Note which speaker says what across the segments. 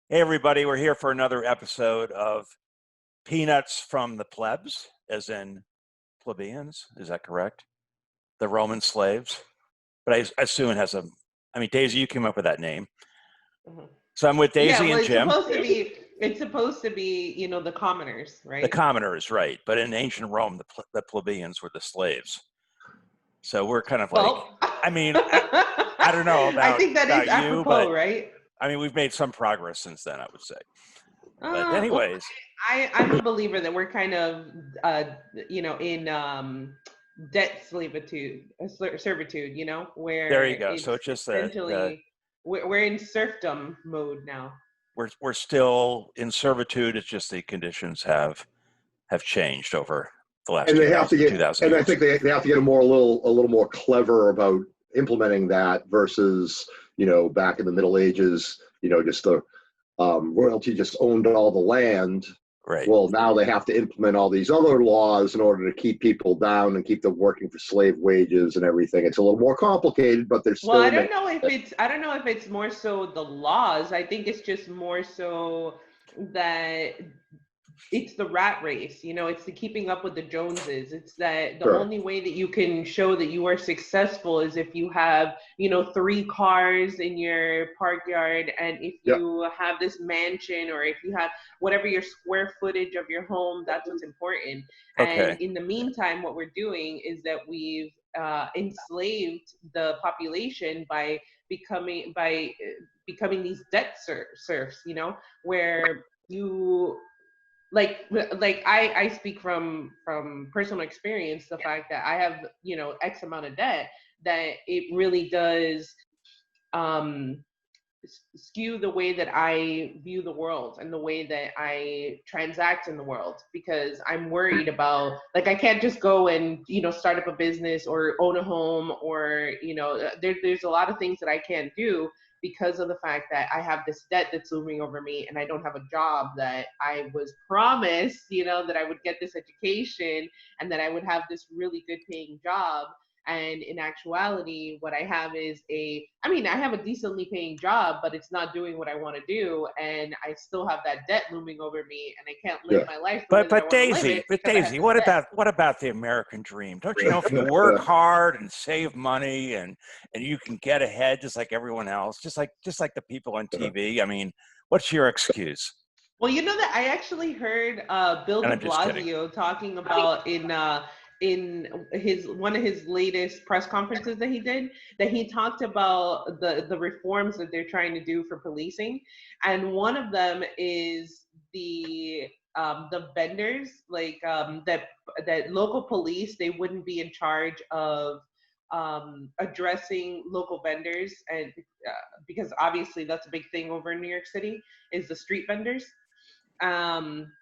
Speaker 1: Hey, everybody, we're here for another episode of Peanuts from the Plebs, as in plebeians. Is that correct? The Roman slaves. But I assume it has Daisy, you came up with that name.
Speaker 2: Mhm.
Speaker 1: So I'm with
Speaker 2: Yeah,
Speaker 1: Daisy
Speaker 2: well,
Speaker 1: and Jim.
Speaker 2: it's supposed to be, the commoners,
Speaker 1: The
Speaker 2: right?
Speaker 1: commoners, right. But in ancient Rome, the plebeians were the slaves. So we're kind of like,
Speaker 2: Well,
Speaker 1: I mean, I don't know
Speaker 2: I think that is
Speaker 1: about you, but
Speaker 2: apropos, right?
Speaker 1: we've made some progress since then, I would say. But
Speaker 2: Well,
Speaker 1: anyways,
Speaker 2: I'm a believer that we're kind of, in debt servitude,
Speaker 1: there
Speaker 2: where
Speaker 1: you go. So
Speaker 2: it's
Speaker 1: it's just the
Speaker 2: essentially we're in serfdom mode now.
Speaker 1: we're still in servitude. It's just the conditions have changed over the last
Speaker 3: And they have to
Speaker 1: 2,000
Speaker 3: and I
Speaker 1: years.
Speaker 3: think they have to get a little more clever about implementing that versus, back in the Middle Ages, just the royalty just owned all the land.
Speaker 1: Right.
Speaker 3: Well, now they have to implement all these other laws in order to keep people down and keep them working for slave wages and everything. It's a little more complicated, but there's
Speaker 2: Well,
Speaker 3: still
Speaker 2: I don't know if it's more so the laws. I think it's just more so that it's the rat race, it's the keeping up with the Joneses. It's that the
Speaker 3: sure.
Speaker 2: only way that you can show that you are successful is if you have, 3 cars in your park yard, and if
Speaker 3: Yep.
Speaker 2: you have this mansion, or if you have whatever your square footage of your home. That's what's important. And
Speaker 1: Okay.
Speaker 2: in the meantime, what we're doing is that we've enslaved the population by becoming these debt serfs, where you I speak from personal experience, the fact that I have, X amount of debt, that it really does um skew the way that I view the world and the way that I transact in the world, because I'm worried about, like, I can't just go and, start up a business or own a home, or, there's a lot of things that I can't do because of the fact that I have this debt that's looming over me, and I don't have a job that I was promised, that I would get this education and that I would have this really good paying job. And in actuality, what I have is I have a decently paying job, but it's not doing what I want to do. And I still have that debt looming over me, and I can't live
Speaker 3: Yeah.
Speaker 2: my life the way that I want to live it because I have
Speaker 1: Daisy,
Speaker 2: this debt.
Speaker 1: what about the American dream? Don't you know if you work hard and save money and you can get ahead just like everyone else, just like the people on TV? What's your excuse?
Speaker 2: Well, that I actually heard Bill
Speaker 1: And
Speaker 2: de
Speaker 1: I'm just kidding.
Speaker 2: Blasio talking about in his one of his latest press conferences that he did, that he talked about the reforms that they're trying to do for policing, and one of them is the vendors, like, that local police, they wouldn't be in charge of addressing local vendors, and because obviously that's a big thing over in New York City, is the street vendors. um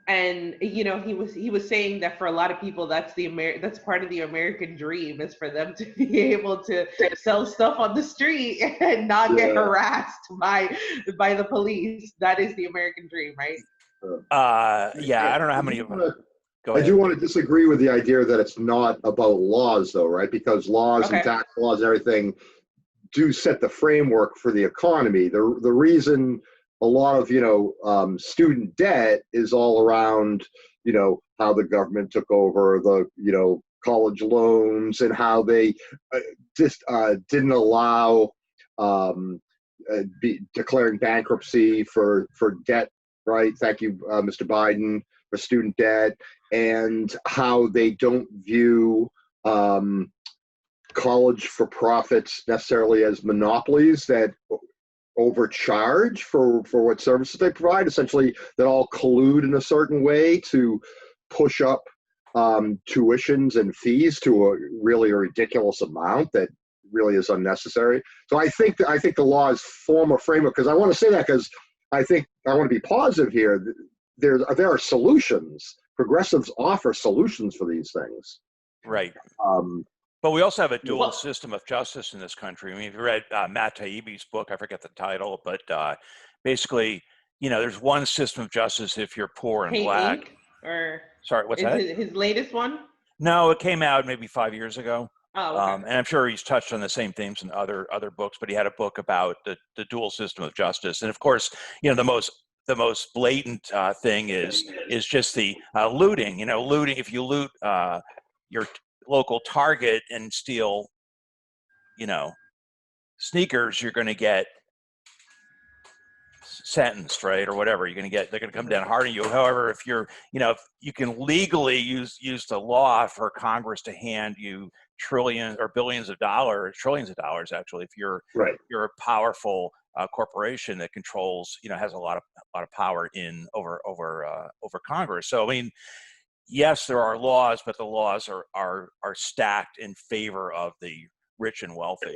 Speaker 2: and he was saying that for a lot of people, that's part of the American dream, is for them to be able to sell stuff on the street and not get
Speaker 3: Yeah.
Speaker 2: harassed by the police. That is the American dream, right?
Speaker 1: Yeah, I don't know how many of them. Go
Speaker 3: I do
Speaker 1: ahead.
Speaker 3: want to disagree with the idea that it's not about laws, though, right? Because laws and
Speaker 2: Okay.
Speaker 3: tax laws and everything do set the framework for the economy. The reason a lot of student debt is all around how the government took over the college loans, and how they just didn't allow declaring bankruptcy for debt. Right? Thank you, Mr. Biden, for student debt, and how they don't view college for profits necessarily as monopolies that overcharge for what services they provide. Essentially, that all collude in a certain way to push up tuitions and fees to a really ridiculous amount that really is unnecessary. So I think the laws form a framework, because I want to say that because I think I want to be positive here. There are solutions. Progressives offer solutions for these things.
Speaker 1: Right.
Speaker 3: Um,
Speaker 1: But we also have a dual system of justice in this country. If you read Matt Taibbi's book, I forget the title, but basically, there's one system of justice if you're poor and
Speaker 2: Hate
Speaker 1: black.
Speaker 2: Inc. Or
Speaker 1: Sorry, what's
Speaker 2: is
Speaker 1: that?
Speaker 2: his latest one?
Speaker 1: No, it came out maybe 5 years ago.
Speaker 2: Oh, okay.
Speaker 1: And I'm sure he's touched on the same themes in other books, but he had a book about the dual system of justice. And of course, the most blatant thing is just the looting. Looting. If you loot your local Target and steal, sneakers, you're going to get sentenced, right, or whatever. They're going to come down hard on you. However, if if you can legally use the law for Congress to hand you trillions or billions of dollars, trillions of dollars, actually, if you're a powerful corporation that controls, has a lot of power over Congress. So, I mean, yes, there are laws, but the laws are stacked in favor of the rich and wealthy.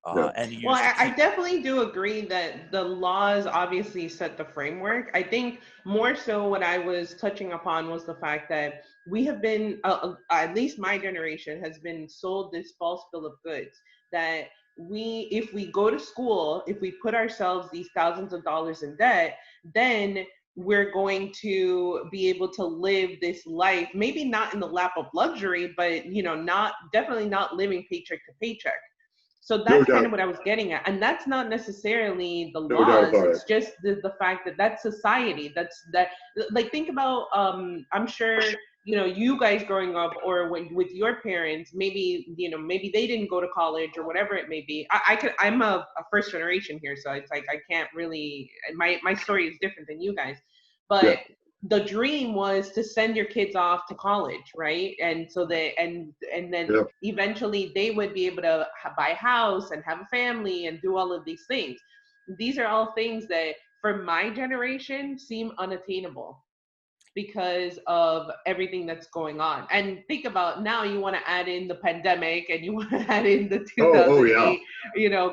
Speaker 2: Well, I definitely do agree that the laws obviously set the framework. I think more so what I was touching upon was the fact that we have been, at least my generation, has been sold this false bill of goods that if we go to school, if we put ourselves these thousands of dollars in debt, then we're going to be able to live this life, maybe not in the lap of luxury, but definitely not living paycheck to paycheck. So that's kind of what I was getting at. And that's not necessarily the laws. It's just the fact that that's society. Like, think about, I'm sure, you guys growing up or with your parents, maybe they didn't go to college or whatever it may be. I'm a first generation here. So it's like, I can't really, my story is different than you guys, but the dream was to send your kids off to college, right? And so and then eventually they would be able to buy a house and have a family and do all of these things. These are all things that for my generation seem unattainable because of everything that's going on. And think about now, you want to add in the pandemic and you want to add in the 2008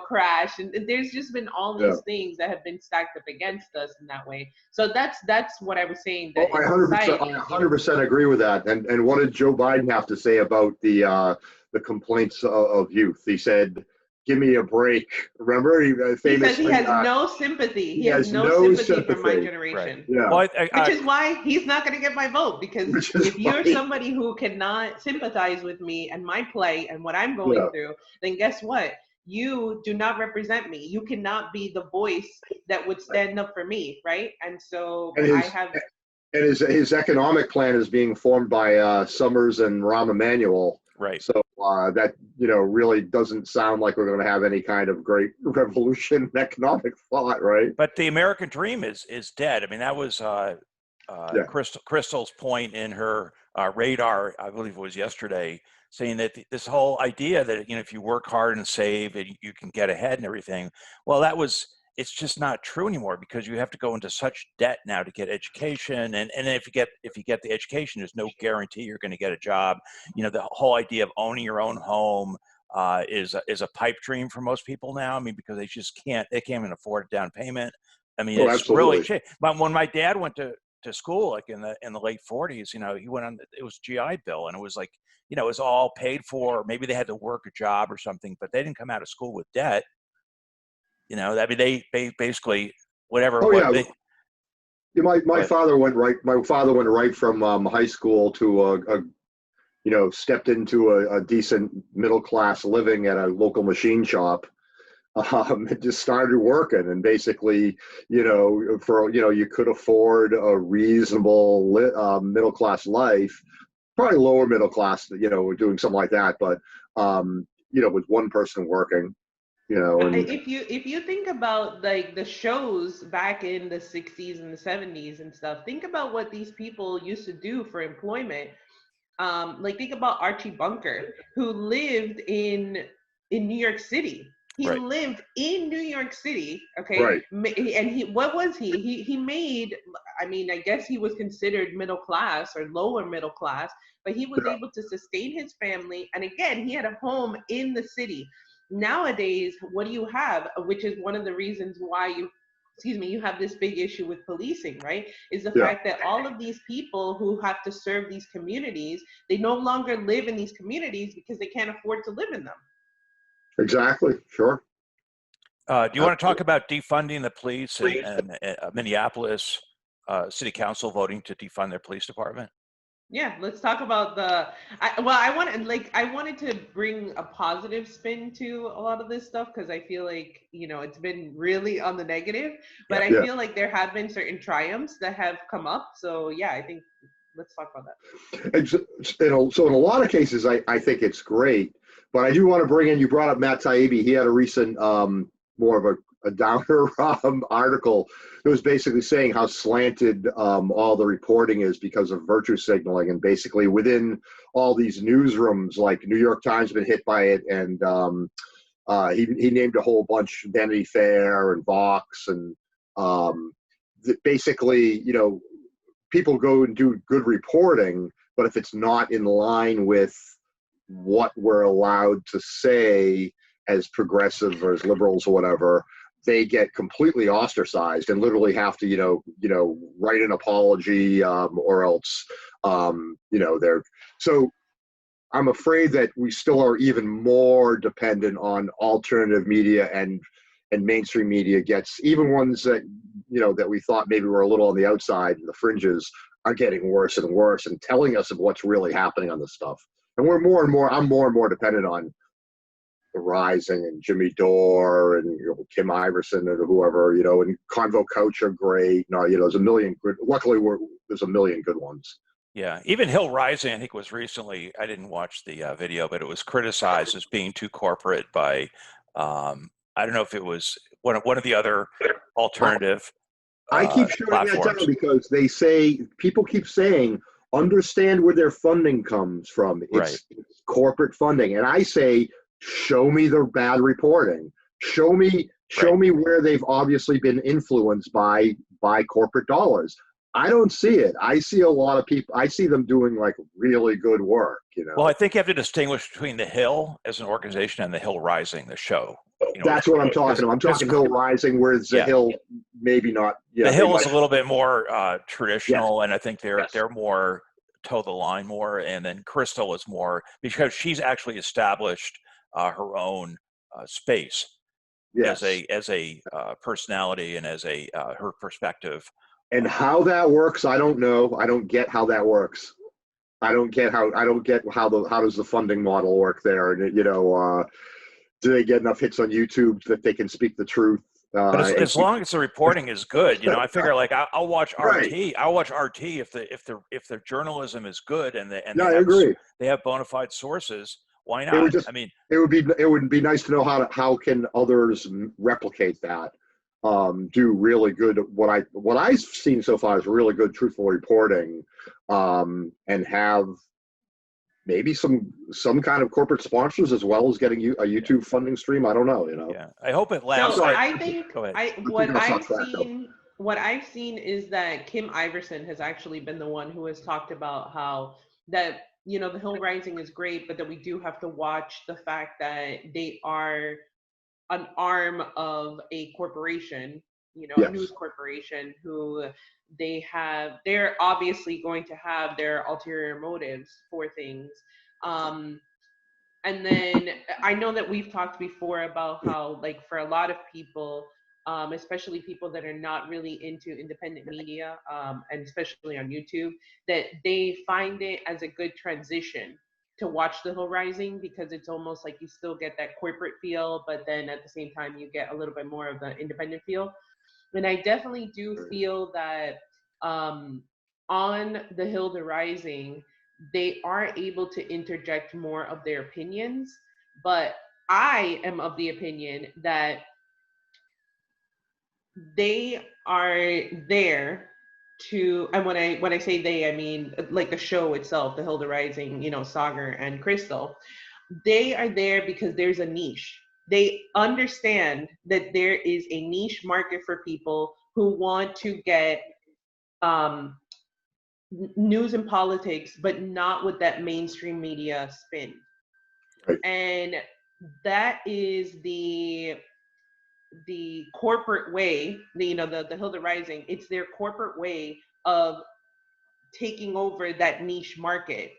Speaker 2: crash, and there's just been all these things that have been stacked up against us in that way. So that's what I was saying, that
Speaker 3: I 100% agree with that. And what did Joe Biden have to say about the complaints of youth? He said, "Give me a break." Remember, he
Speaker 2: says he has no sympathy. He has no sympathy for my generation.
Speaker 3: Right. Yeah.
Speaker 2: Well, which is why he's not going to get my vote, because if you're somebody who cannot sympathize with me and my plight and what I'm going through, then guess what? You do not represent me. You cannot be the voice that would stand up for me, right? And so
Speaker 3: his economic plan is being formed by Summers and Rahm Emanuel.
Speaker 1: Right.
Speaker 3: So that really doesn't sound like we're going to have any kind of great revolution in economic thought, right?
Speaker 1: But the American dream is dead. I mean, that was Crystal's point in her radar, I believe it was yesterday, saying that this whole idea that if you work hard and save, you can get ahead and everything. Well, it's just not true anymore, because you have to go into such debt now to get education, and if you get the education, there's no guarantee you're going to get a job. The whole idea of owning your own home is a pipe dream for most people now. I mean, because they can't even afford a down payment. I mean, it's
Speaker 3: absolutely.
Speaker 1: Really. But when my dad went to school, like in the late 40s, he went on. It was GI Bill, and it was like, it was all paid for. Maybe they had to work a job or something, but they didn't come out of school with debt. I mean, they basically whatever.
Speaker 3: My father went right from high school to stepped into a decent middle class living at a local machine shop. And just started working, and basically, you could afford a reasonable middle class life, probably lower middle class, doing something like that, but with one person working. And
Speaker 2: if you think about like the shows back in the 60s and the 70s and stuff, think about what these people used to do for employment. Like, think about Archie Bunker, who lived in New York City. He lived in New York City, okay?
Speaker 3: Right.
Speaker 2: And what was he? He made, I mean, I guess he was considered middle class or lower middle class, but he was able to sustain his family. And again, he had a home in the city. Nowadays, what do you have? Which is one of the reasons why you have this big issue with policing, right? Is the fact that all of these people who have to serve these communities, they no longer live in these communities because they can't afford to live in them.
Speaker 3: Exactly. Sure.
Speaker 1: Do you want to talk about defunding the police and Minneapolis City Council voting to defund their police department?
Speaker 2: Yeah, let's talk about I wanted to bring a positive spin to a lot of this stuff because I feel like, it's been really on the negative, but
Speaker 1: Yeah.
Speaker 2: I
Speaker 3: Yeah.
Speaker 2: feel like there have been certain triumphs that have come up. So yeah, I think let's talk about that.
Speaker 3: And so in a lot of cases, I think it's great. But I do want to bring in, you brought up Matt Taibbi. He had a recent, more of a downer article that was basically saying how slanted all the reporting is because of virtue signaling. And basically within all these newsrooms, like New York Times been hit by it. And he named a whole bunch, Vanity Fair and Vox. And basically, people go and do good reporting, but if it's not in line with what we're allowed to say as progressive or as liberals or whatever, they get completely ostracized and literally have to, write an apology, or else, they're so. I'm afraid that we still are even more dependent on alternative media and mainstream media gets, even ones that that we thought maybe were a little on the outside, the fringes, are getting worse and worse and telling us of what's really happening on this stuff. And I'm more and more dependent on the Rising and Jimmy Dore and Kim Iverson and whoever, and Convo Coach are great. No, there's a million good. Luckily, there's a million good ones.
Speaker 1: Yeah, even Hill Rising, I think was recently. I didn't watch the video, but it was criticized as being too corporate by. I don't know if it was one of the other alternative
Speaker 3: I keep shutting that down
Speaker 1: platforms.
Speaker 3: because people keep saying, understand where their funding comes from.
Speaker 1: Right.
Speaker 3: It's corporate funding. And I say, show me the bad reporting. Show me
Speaker 1: Right.
Speaker 3: where they've obviously been influenced by corporate dollars. I don't see it. I see a lot of people, I see them doing like really good work,
Speaker 1: Well, I think you have to distinguish between the Hill as an organization and the Hill Rising, the show.
Speaker 3: That's what I'm talking about. I'm talking Hill Rising, whereas the
Speaker 1: yeah,
Speaker 3: Hill maybe not. Yeah,
Speaker 1: the
Speaker 3: they
Speaker 1: Hill is
Speaker 3: might.
Speaker 1: a little bit more
Speaker 3: Yes.
Speaker 1: traditional, and I think they're more toe the line more. And then Crystal is more because she's actually established her own space
Speaker 3: Yes.
Speaker 1: as a personality and as a her perspective.
Speaker 3: And how that works, I don't know. I don't get how that works. I don't get how how does the funding model work there? And do they get enough hits on YouTube that they can speak the truth?
Speaker 1: But as long as the reporting is good, I figure like I'll watch
Speaker 3: Right.
Speaker 1: RT. I'll watch RT if the journalism is good and
Speaker 3: Yeah, I agree.
Speaker 1: they have bona fide sources. Why
Speaker 3: It would
Speaker 1: not?
Speaker 3: just
Speaker 1: I mean,
Speaker 3: it would be nice to know how can others replicate that. Do really good. What I've seen so far is really good, truthful reporting, and have maybe some kind of corporate sponsors as well as getting a YouTube funding stream. I don't know.
Speaker 1: yeah. I hope it lasts.
Speaker 2: So
Speaker 3: Sorry.
Speaker 2: I think
Speaker 1: Go ahead.
Speaker 2: what I've seen is that Kim Iverson has actually been the one who has talked about how that the Hill Rising is great, but that we do have to watch the fact that they are an arm of a corporation, a
Speaker 3: Yes.
Speaker 2: news corporation who they're obviously going to have their ulterior motives for things. And then I know that we've talked before about how, like, for a lot of people, especially people that are not really into independent media, and especially on YouTube, that they find it as a good transition to watch The Hill Rising because it's almost like you still get that corporate feel, but then at the same time you get a little bit more of the independent feel. And I definitely do feel that on The Hill Rising, they are able to interject more of their opinions. But I am of the opinion that they are there to, and when I say they, I mean like the show itself, The Hill Rising, Sagar and Crystal. They are there because there's a niche. They understand that there is a niche market for people who want to get um, news and politics, but not with that mainstream media spin.
Speaker 3: Right.
Speaker 2: And that is the corporate way, the Hilda Rising, it's their corporate way of taking over that niche market.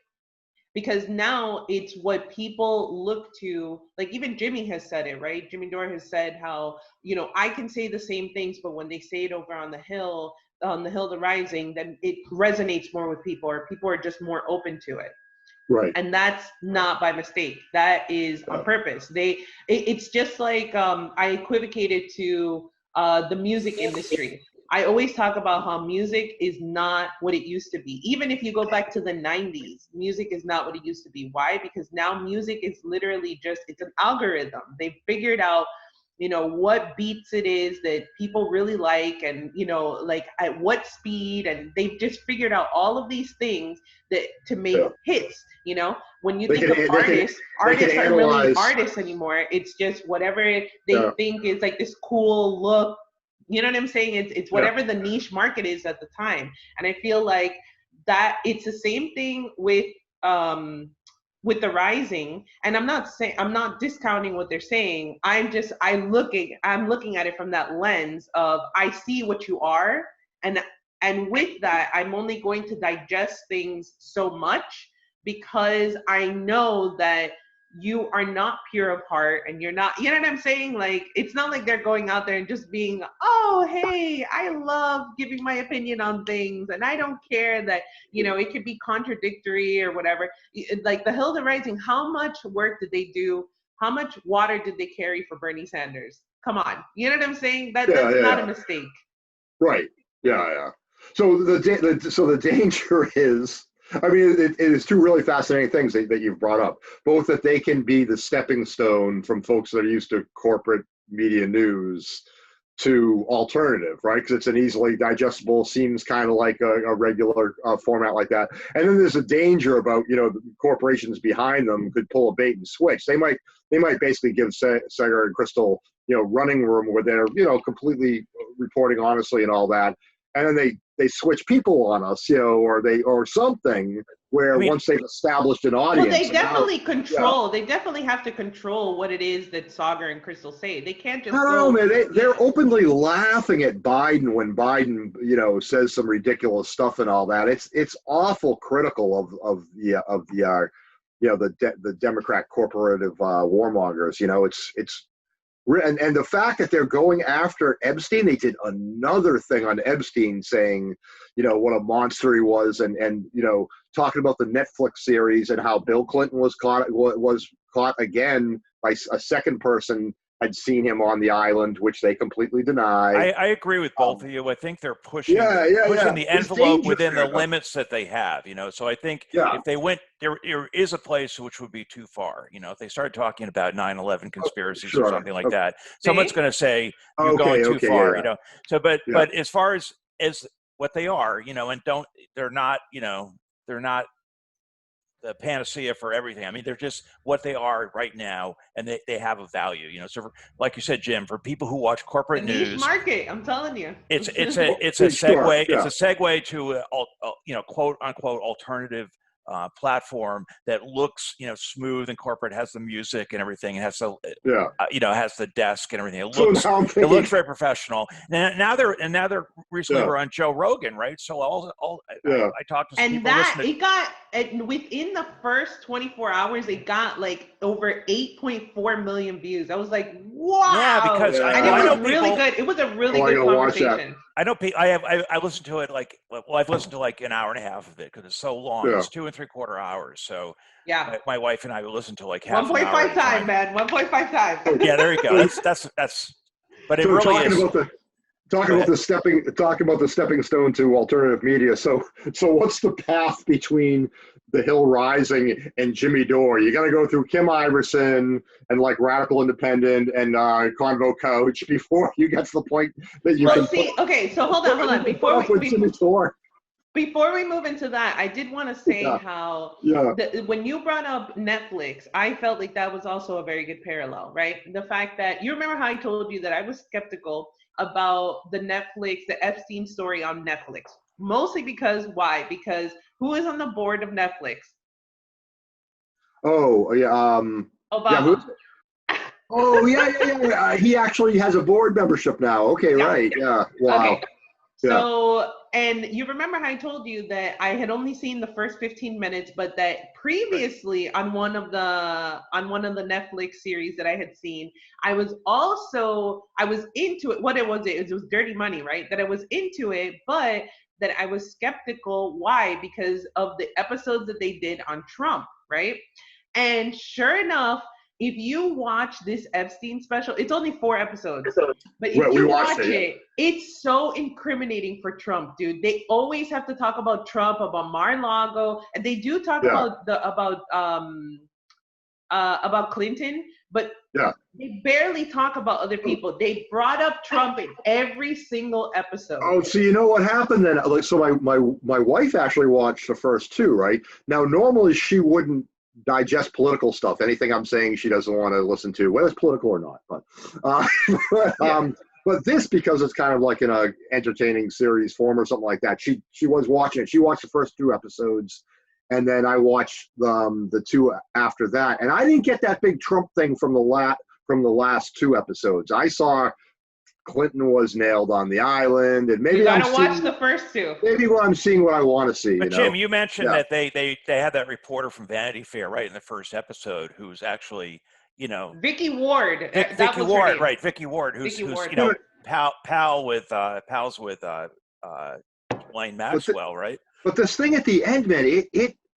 Speaker 2: because now it's what people look to. Like even Jimmy has said it, right? Jimmy Dore has said how, you know, I can say the same things, but when they say it over on the Hill the Rising, then it resonates more with people, or people are just more open to it.
Speaker 3: Right.
Speaker 2: And that's not by mistake. That is on purpose. It's just like I equivocated to the music industry. I always talk about how music is not what it used to be. Even if you go back to the 90s, music is not what it used to be. Why? Because now music is literally just, it's an algorithm. They've figured out, you know, what beats it is that people really like, and, you know, like at what speed, and they've just figured out all of these things that to make hits. You know, when you think of artists aren't really artists anymore. It's just whatever they think is like this cool look. You know what I'm saying? It's whatever the niche market is at the time. And I feel like that it's the same thing with the Rising. And I'm not discounting what they're saying. I'm looking at it from that lens of, I see what you are, and with that, I'm only going to digest things so much, because I know that you are not pure of heart, and you're not, you know what I'm saying? Like, it's not like they're going out there and just being, oh, hey, I love giving my opinion on things, and I don't care that, you know, it could be contradictory or whatever. Like the Hill the Rising, how much work did they do? How much water did they carry for Bernie Sanders? Come on. You know what I'm saying? That's not a mistake.
Speaker 3: Right. Yeah. So the danger is, I mean, it is two really fascinating things that you've brought up. Both that they can be the stepping stone from folks that are used to corporate media news to alternative, right? Because it's an easily digestible, seems kind of like a regular format like that. And then there's a danger about, you know, the corporations behind them could pull a bait and switch. They might basically give Sagar and Crystal, you know, running room where they're, you know, completely reporting honestly and all that. And then they switch people on us, you know, or something where once they've established an audience.
Speaker 2: Well, they definitely control. They definitely have to control what it is that Sagar and Crystal say. They can't just. I
Speaker 3: don't know, man. They're openly laughing at Biden when Biden, you know, says some ridiculous stuff and all that. It's awful critical of the you know, the Democrat corporative warmongers. You know, it's. And the fact that they're going after Epstein, they did another thing on Epstein saying, you know, what a monster he was, and you know, talking about the Netflix series and how Bill Clinton was caught again by a second person had seen him on the island, which they completely deny.
Speaker 1: I agree with both of you. I think they're pushing the envelope within the limits that they have, you know. So I think if they went, there is a place which would be too far. You know, if they started talking about 9/11 conspiracies or something like that, someone's going to say you're going too far, you know. So, but as far as what they are, you know, and they're not the panacea for everything. I mean, they're just what they are right now, and they have a value, you know. So, like you said, Jim, for people who watch corporate news,
Speaker 2: market, I'm telling you,
Speaker 1: it's a segue. It's a segue to you know, quote unquote alternative platform that looks, you know, smooth and corporate, has the music and everything, and has the you know, has the desk and everything. It looks very professional. And now they're recently we're on Joe Rogan, right? So I talked to some people.
Speaker 2: It got within the first 24 hours, it got like over 8.4 million views. I was like, wow.
Speaker 1: Yeah, because
Speaker 2: and it was really good. It was a really good conversation.
Speaker 1: I know I listened to it I've listened to like an hour and a half of it because it's so long. It's 2 3/4 hours. So my wife and I will listen to like half
Speaker 2: 1.5 times, man. 1.5 times.
Speaker 1: Yeah, there you go. That's but it
Speaker 3: so
Speaker 1: really is.
Speaker 3: Talking about the stepping stone to alternative media. So what's the path between the Hill Rising and Jimmy Dore? You got to go through Kim Iverson and like Radical Independent and Convo Coach before you get to the point that you can.
Speaker 2: Okay, so hold on. Before we move into that, I did want to say how when you brought up Netflix, I felt like that was also a very good parallel, right? The fact that you remember how I told you that I was skeptical about the Epstein story on Netflix. Mostly because why? Because who is on the board of Netflix?
Speaker 3: Oh, yeah.
Speaker 2: Obama.
Speaker 3: Yeah. He actually has a board membership now. Okay, right. Yeah. Wow.
Speaker 2: Okay. So, And you remember how I told you that I had only seen the first 15 minutes, but that previously on one of the Netflix series that I had seen, I was into it. What it was Dirty Money, right? That I was into it, but that I was skeptical. Why? Because of the episodes that they did on Trump, right? And sure enough, if you watch this Epstein special, it's only 4 episodes. But if
Speaker 3: We
Speaker 2: you
Speaker 3: watched
Speaker 2: watch
Speaker 3: it.
Speaker 2: it, it's so incriminating for Trump, dude. They always have to talk about Trump, about Mar-a-Lago, and they do talk
Speaker 3: Yeah.
Speaker 2: about Clinton, but
Speaker 3: Yeah.
Speaker 2: they barely talk about other people. They brought up Trump in every single episode.
Speaker 3: Oh, so you know what happened then? Like, so my wife actually watched the first two, right? Now, normally she wouldn't digest political stuff. Anything I'm saying, she doesn't want to listen to, whether it's political or not. But, but this, because it's kind of like in a entertaining series form or something like that, she was watching it. She watched the first 2 episodes, and then I watched the two after that. And I didn't get that big Trump thing from the last 2 episodes. I saw Clinton was nailed on the island, and maybe
Speaker 2: you gotta watch the first two.
Speaker 3: Maybe I'm seeing what I want to see.
Speaker 1: But Jim, you mentioned
Speaker 3: Yeah.
Speaker 1: that they had that reporter from Vanity Fair right in the first episode who's actually,
Speaker 2: Vicky Ward.
Speaker 1: Vicky Ward, right? Vicky Ward, who's
Speaker 2: Ward.
Speaker 1: pals with Ghislaine Maxwell, right?
Speaker 3: But this thing at the end, man,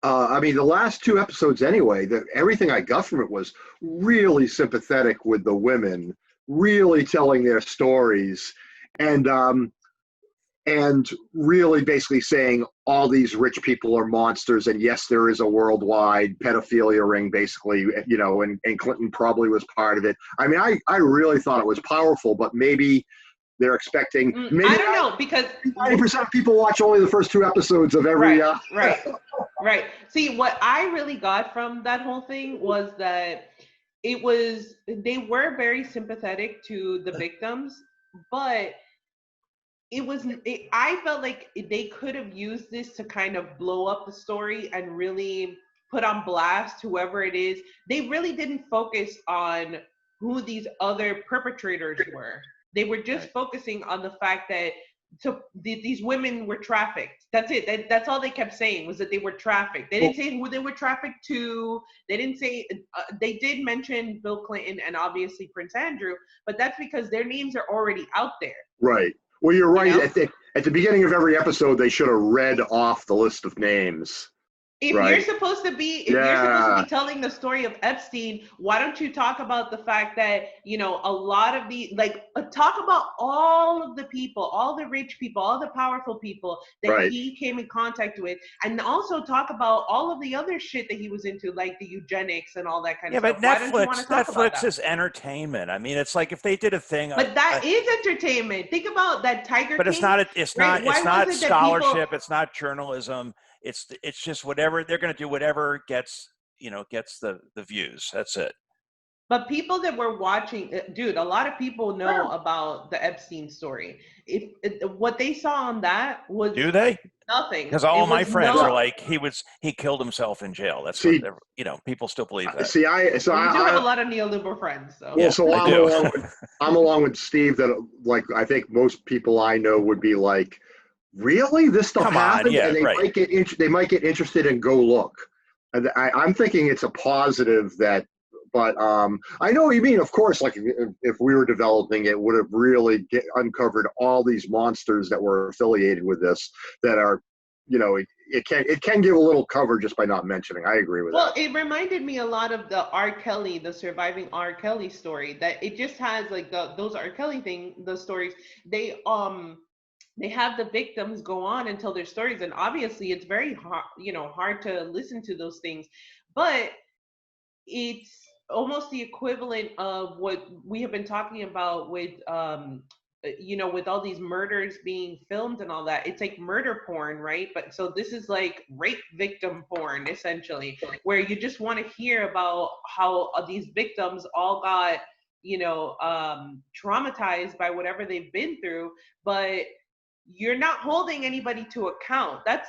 Speaker 3: I mean, the last 2 episodes anyway, everything I got from it was really sympathetic with the women, really telling their stories, and really basically saying all these rich people are monsters, and yes, there is a worldwide pedophilia ring, basically, and Clinton probably was part of it. I mean, I really thought it was powerful, but maybe they're expecting. Maybe
Speaker 2: I don't know, because
Speaker 3: 90% of people watch only the first 2 episodes of every.
Speaker 2: Right. See, what I really got from that whole thing was that they were very sympathetic to the victims, but I felt like they could have used this to kind of blow up the story and really put on blast whoever it is. They really didn't focus on who these other perpetrators were. They were just focusing on the fact that these women were trafficked. That's it. That's all they kept saying, was that they were trafficked. They didn't say who they were trafficked to. They didn't say, they did mention Bill Clinton and obviously Prince Andrew, but that's because their names are already out there.
Speaker 3: Right. Well, you're right. At the beginning of every episode, they should have read off the list of names.
Speaker 2: If you're supposed to be telling the story of Epstein, why don't you talk about the fact that, a lot of talk about all of the people, all the rich people, all the powerful people that he came in contact with, and also talk about all of the other shit that he was into, like the eugenics and all that kind of stuff.
Speaker 1: Yeah, but Netflix is entertainment. I mean, it's like if they did a thing.
Speaker 2: But that is entertainment. Think about that Tiger King.
Speaker 1: But it's not scholarship. It's not journalism. It's just whatever they're going to do, whatever gets the views. That's it.
Speaker 2: But people that were watching, dude, a lot of people know about the Epstein story. What they saw on that was,
Speaker 1: do they?
Speaker 2: Nothing.
Speaker 1: Because all my friends are like, he killed himself in jail. That's what people still believe that.
Speaker 2: You do have a lot of neoliberal friends, so.
Speaker 3: Well, so I'm along with Steve that, like, I think most people I know would be like, really, this stuff happened?
Speaker 1: Yeah,
Speaker 3: and they might get interested and go look. And I'm thinking it's a positive that. But I know what you mean. Of course, like if we were developing it, would have really uncovered all these monsters that were affiliated with this. That are, it can give a little cover just by not mentioning. I agree with that.
Speaker 2: Well, it reminded me a lot of the R. Kelly, the surviving R. Kelly story. That it just has like those R. Kelly the stories. They have the victims go on and tell their stories, and obviously it's very hard to listen to those things, but it's almost the equivalent of what we have been talking about with with all these murders being filmed and all that. It's like murder porn, right? But so this is like rape victim porn, essentially, where you just want to hear about how these victims all got traumatized by whatever they've been through, but you're not holding anybody to account. That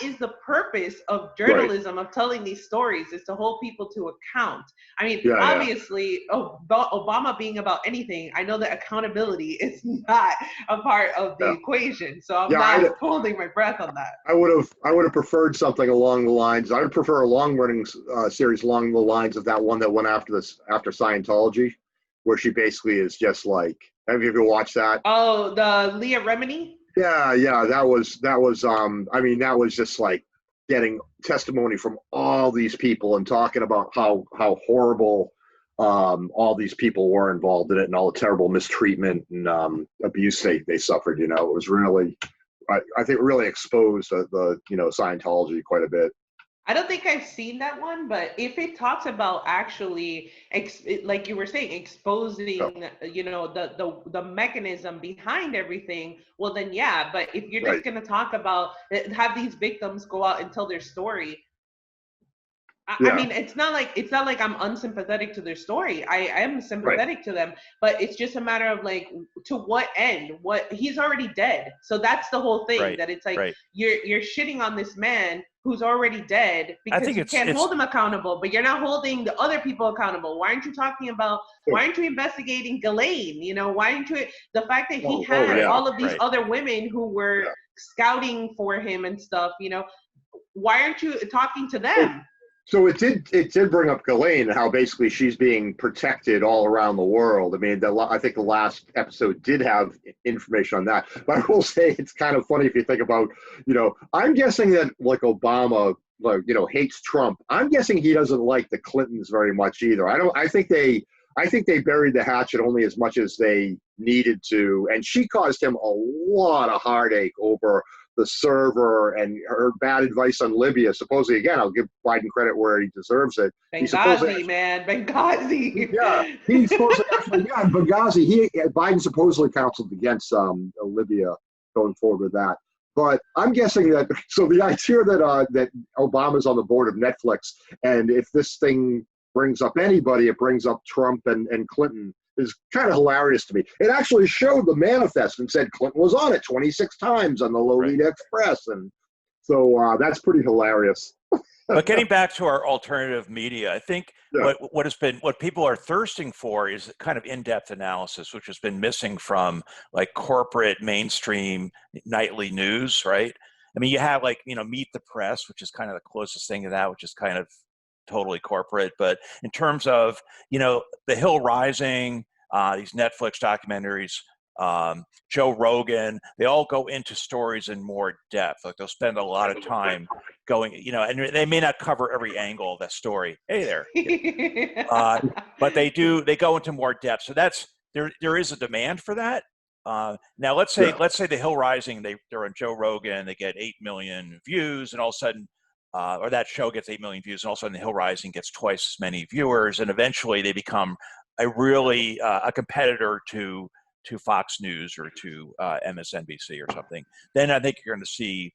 Speaker 2: is the purpose of
Speaker 3: Right.
Speaker 2: journalism, of telling these stories, is to hold people to account. I mean,
Speaker 3: Yeah,
Speaker 2: obviously, Obama being about anything, I know that accountability is not a part of the
Speaker 3: yeah.
Speaker 2: equation. So I'm
Speaker 3: Yeah,
Speaker 2: not holding my breath on that.
Speaker 3: I would have preferred something along the lines. I would prefer a long running series along the lines of that one that went after Scientology, where she basically is just like. Have you ever watched that?
Speaker 2: Oh, the Leah Remini?
Speaker 3: Yeah. That was. I mean, that was just like getting testimony from all these people and talking about how horrible all these people were involved in it and all the terrible mistreatment and abuse they suffered. You know, it was really. I think really exposed the Scientology quite a bit.
Speaker 2: I don't think I've seen that one, but if it talks about actually, like you were saying,
Speaker 3: Yeah,
Speaker 2: exposing, the mechanism behind everything, well then yeah. But if you're just
Speaker 3: right.
Speaker 2: gonna talk about, have these victims go out and tell their story, I
Speaker 3: Yeah.
Speaker 2: mean, it's not like I'm unsympathetic to their story. I am
Speaker 3: Right.
Speaker 2: sympathetic to them, but it's just a matter of like, to what end? What, he's already dead. So that's the whole thing.
Speaker 1: Right.
Speaker 2: That it's like,
Speaker 1: Right.
Speaker 2: you're shitting on this man who's already dead
Speaker 1: I
Speaker 2: because
Speaker 1: think
Speaker 2: you can't
Speaker 1: it's
Speaker 2: hold him accountable, but you're not holding the other people accountable. Why aren't you talking about? Why aren't you investigating Ghislaine? Why aren't you, the fact that he
Speaker 3: Oh
Speaker 2: had
Speaker 1: right.
Speaker 3: yeah.
Speaker 2: all of these
Speaker 1: Right.
Speaker 2: other women who were
Speaker 3: Yeah.
Speaker 2: scouting for him and stuff? Why aren't you talking to
Speaker 3: So,
Speaker 2: them?
Speaker 3: so it did bring up Ghislaine, how basically she's being protected all around the world. I mean, I think the last episode did have information on that. But I will say it's kind of funny if you think about, I'm guessing that like Obama, like, hates Trump. I'm guessing he doesn't like the Clintons very much either. I think they buried the hatchet only as much as they needed to, and she caused him a lot of heartache over the server and her bad advice on Libya. Supposedly, again, I'll give Biden credit where he deserves it. He supposedly,
Speaker 2: Benghazi, man, Benghazi.
Speaker 3: yeah, he supposedly actually, yeah, in Benghazi, Biden supposedly counseled against Libya going forward with that. But I'm guessing that, so the idea that Obama's on the board of Netflix, and if this thing brings up anybody, it brings up Trump and Clinton, is kind of hilarious to me. It actually showed the manifest and said Clinton was on it 26 times on the Lolita Express, and so that's pretty hilarious.
Speaker 1: But getting back to our alternative media, I think
Speaker 3: Yeah.
Speaker 1: what people are thirsting for is kind of in-depth analysis, which has been missing from like corporate mainstream nightly news, right? I mean, you have like, Meet the Press, which is kind of the closest thing to that, which is kind of totally corporate. But in terms of, The Hill Rising, these Netflix documentaries, Joe Rogan, they all go into stories in more depth. Like they'll spend a lot of time going, and they may not cover every angle of that story. Hey there. But they go into more depth. So there is a demand for that. Now let's say
Speaker 3: Yeah.
Speaker 1: The Hill Rising, they're on Joe Rogan, they get 8 million views, and all of a sudden, or that show gets 8 million views, and all of a sudden The Hill Rising gets twice as many viewers, and eventually they become a competitor to Fox News or to MSNBC or something. Then I think you're going to see,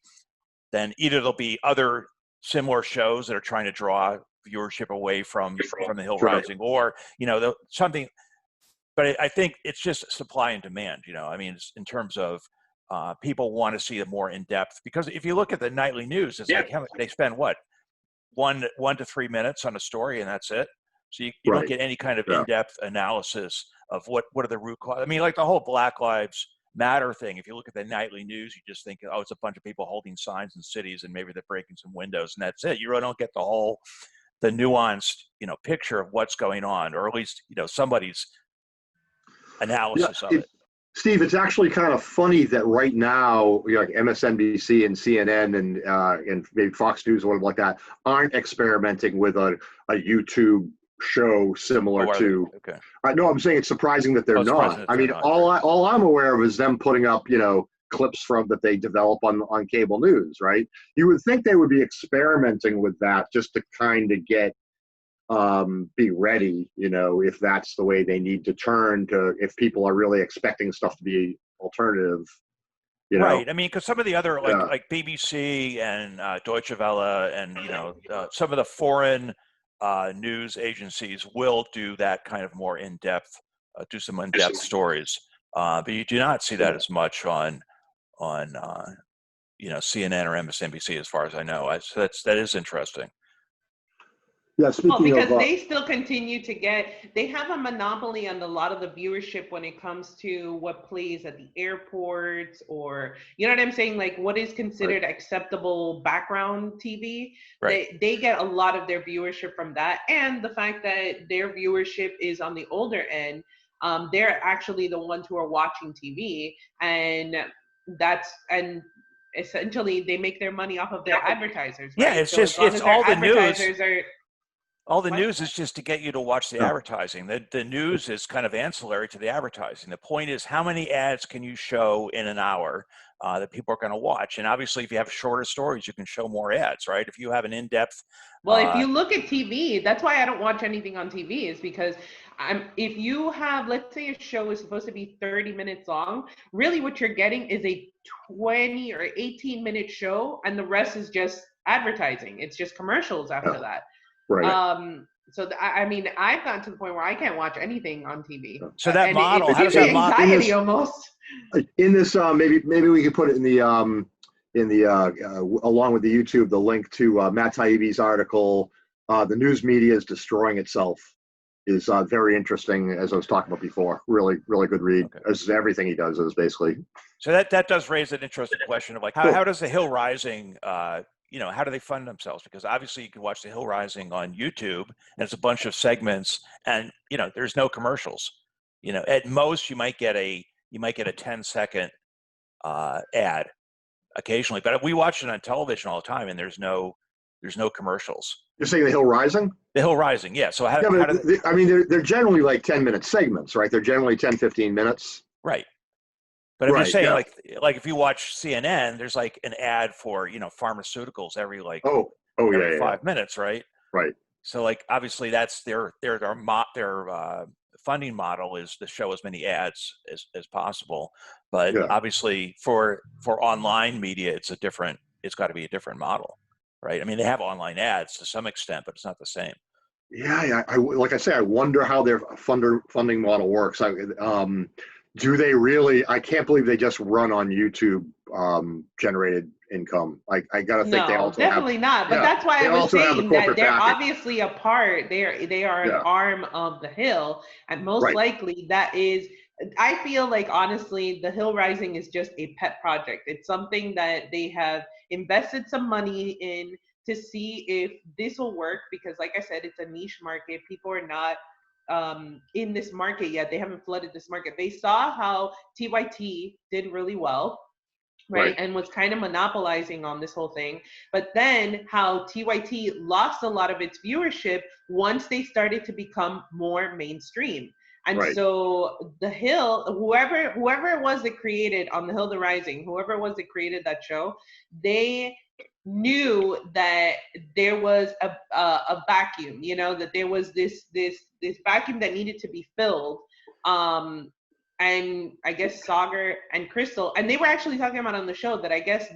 Speaker 1: then either there'll be other similar shows that are trying to draw viewership away from The Hill
Speaker 3: Sure.
Speaker 1: Rising, or something. But I think it's just supply and demand. I mean, in terms of people want to see it more in depth, because if you look at the nightly news, it's like they spend what 1 to 3 minutes on a story, and that's it. So you don't
Speaker 3: Right.
Speaker 1: get any kind of
Speaker 3: Yeah.
Speaker 1: in-depth analysis of what are the root cause. I mean, like the whole Black Lives Matter thing. If you look at the nightly news, you just think, oh, it's a bunch of people holding signs in cities, and maybe they're breaking some windows, and that's it. You really don't get the nuanced, picture of what's going on, or at least somebody's
Speaker 3: Yeah,
Speaker 1: analysis of it.
Speaker 3: Steve, it's actually kind of funny that right now, like MSNBC and CNN and maybe Fox News or whatever like that aren't experimenting with a YouTube show similar to.
Speaker 1: Okay.
Speaker 3: No, I'm saying it's surprising that they're not. I mean, all I'm aware of is them putting up, clips from that they develop on cable news, right? You would think they would be experimenting with that just to kind of get be ready, if that's the way they need to turn to, if people are really expecting stuff to be alternative,
Speaker 1: Right. I mean, because some of the other
Speaker 3: Yeah.
Speaker 1: like BBC and Deutsche Welle and some of the foreign news agencies will do that kind of more do some in-depth stories, but you do not see that as much on on CNN or MSNBC, as far as I know. So that is interesting.
Speaker 3: Yeah,
Speaker 2: Well,
Speaker 3: speaking
Speaker 2: because
Speaker 3: of,
Speaker 2: they still continue to they have a monopoly on a lot of the viewership when it comes to what plays at the airports, or, you know what I'm saying? Like, what is considered acceptable background TV.
Speaker 1: Right.
Speaker 2: They get a lot of their viewership from that. And the fact that their viewership is on the older end, they're actually the ones who are watching TV. And essentially they make their money off of their advertisers,
Speaker 1: Yeah,
Speaker 2: right? So as long
Speaker 1: it's
Speaker 2: as their
Speaker 1: all the news.
Speaker 2: advertisers are
Speaker 1: All the
Speaker 2: what?
Speaker 1: news is just to get you to watch the advertising. The news is kind of ancillary to the advertising. The point is, how many ads can you show in an hour that people are going to watch? And obviously, if you have shorter stories, you can show more ads, right? If you have an in-depth,
Speaker 2: Well, if you look at TV, that's why I don't watch anything on TV, is because if you have, let's say a show is supposed to be 30 minutes long, really what you're getting is a 20 or 18-minute show, and the rest is just advertising. It's just commercials after that.
Speaker 3: right.
Speaker 2: I mean, I've gotten to the point where I can't watch anything on TV.
Speaker 1: So that model,
Speaker 2: it
Speaker 1: how does that model?
Speaker 2: anxiety almost?
Speaker 3: In this, maybe we could put it in the along with the YouTube, the link to Matt Taibbi's article, "The News Media is Destroying Itself," is very interesting, as I was talking about before. Really, really good read.
Speaker 1: Okay.
Speaker 3: As everything he does is basically.
Speaker 1: So that does raise an interesting question of, like, how does the Hill Rising, how do they fund themselves? Because obviously you can watch the Hill Rising on YouTube, and it's a bunch of segments, and there's no commercials. At most you might get a 10-second ad occasionally, but we watch it on television all the time, and there's no commercials.
Speaker 3: You're saying the Hill Rising?
Speaker 1: The Hill Rising, yeah. So
Speaker 3: I mean, they're generally like 10-minute segments, right? They're generally 10, 15 minutes.
Speaker 1: Right. But I'm just saying, like if you watch CNN, there's like an ad for pharmaceuticals every 5 minutes, right?
Speaker 3: Right.
Speaker 1: So, like, obviously that's their funding model, is to show as many ads as possible. But obviously for online media, it's got to be a different model, right? I mean, they have online ads to some extent, but it's not the same.
Speaker 3: Yeah. Like I say, I wonder how their funding model works. Do they really? I can't believe they just run on YouTube generated income. I gotta think they also
Speaker 2: definitely not. But that's why I was saying that they're obviously a part. They are an arm of the Hill, and most likely that is. I feel like, honestly, the Hill Rising is just a pet project. It's something that they have invested some money in to see if this will work, because, like I said, it's a niche market. People are not in this market yet. They haven't flooded this market. They saw how TYT did really well, right? And was kind of monopolizing on this whole thing. But then how TYT lost a lot of its viewership once they started to become more mainstream. And so the Hill, whoever it was that created On the Hill the Rising, whoever it was that created that show, they knew that there was a vacuum, that there was this vacuum that needed to be filled. And I guess Sagar and Crystal, and they were actually talking about on the show that I guess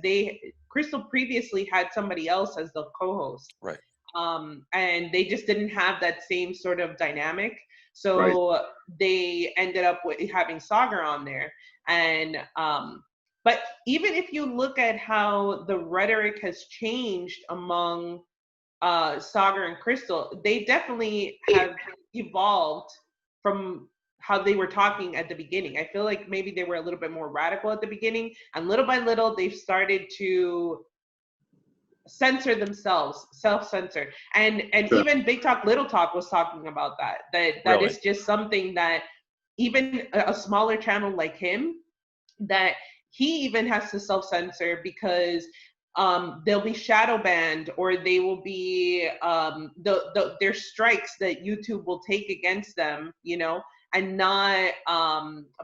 Speaker 2: Crystal previously had somebody else as the co-host.
Speaker 1: Right.
Speaker 2: And they just didn't have that same sort of dynamic. So they ended up with having Sagar on there. And but even if you look at how the rhetoric has changed among Sagar and Crystal, they definitely have evolved from how they were talking at the beginning. I feel like maybe they were a little bit more radical at the beginning, and little by little they've started to censor themselves, self-censor. And even Big Talk Little Talk was talking about that really? Is just something that even a smaller channel like him, that he even has to self-censor, because they'll be shadow banned, or they will be there's strikes that YouTube will take against them, and not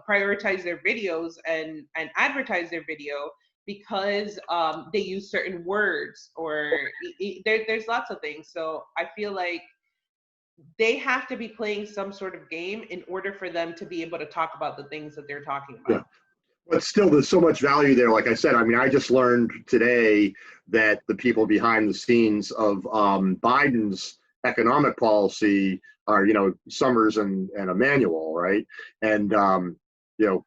Speaker 2: prioritize their videos and advertise their video, because they use certain words, or there's lots of things. So I feel like they have to be playing some sort of game in order for them to be able to talk about the things that they're talking about.
Speaker 3: Yeah. But still, there's so much value there. Like I said, I mean, I just learned today that the people behind the scenes of Biden's economic policy are, Summers and Emanuel, right? And,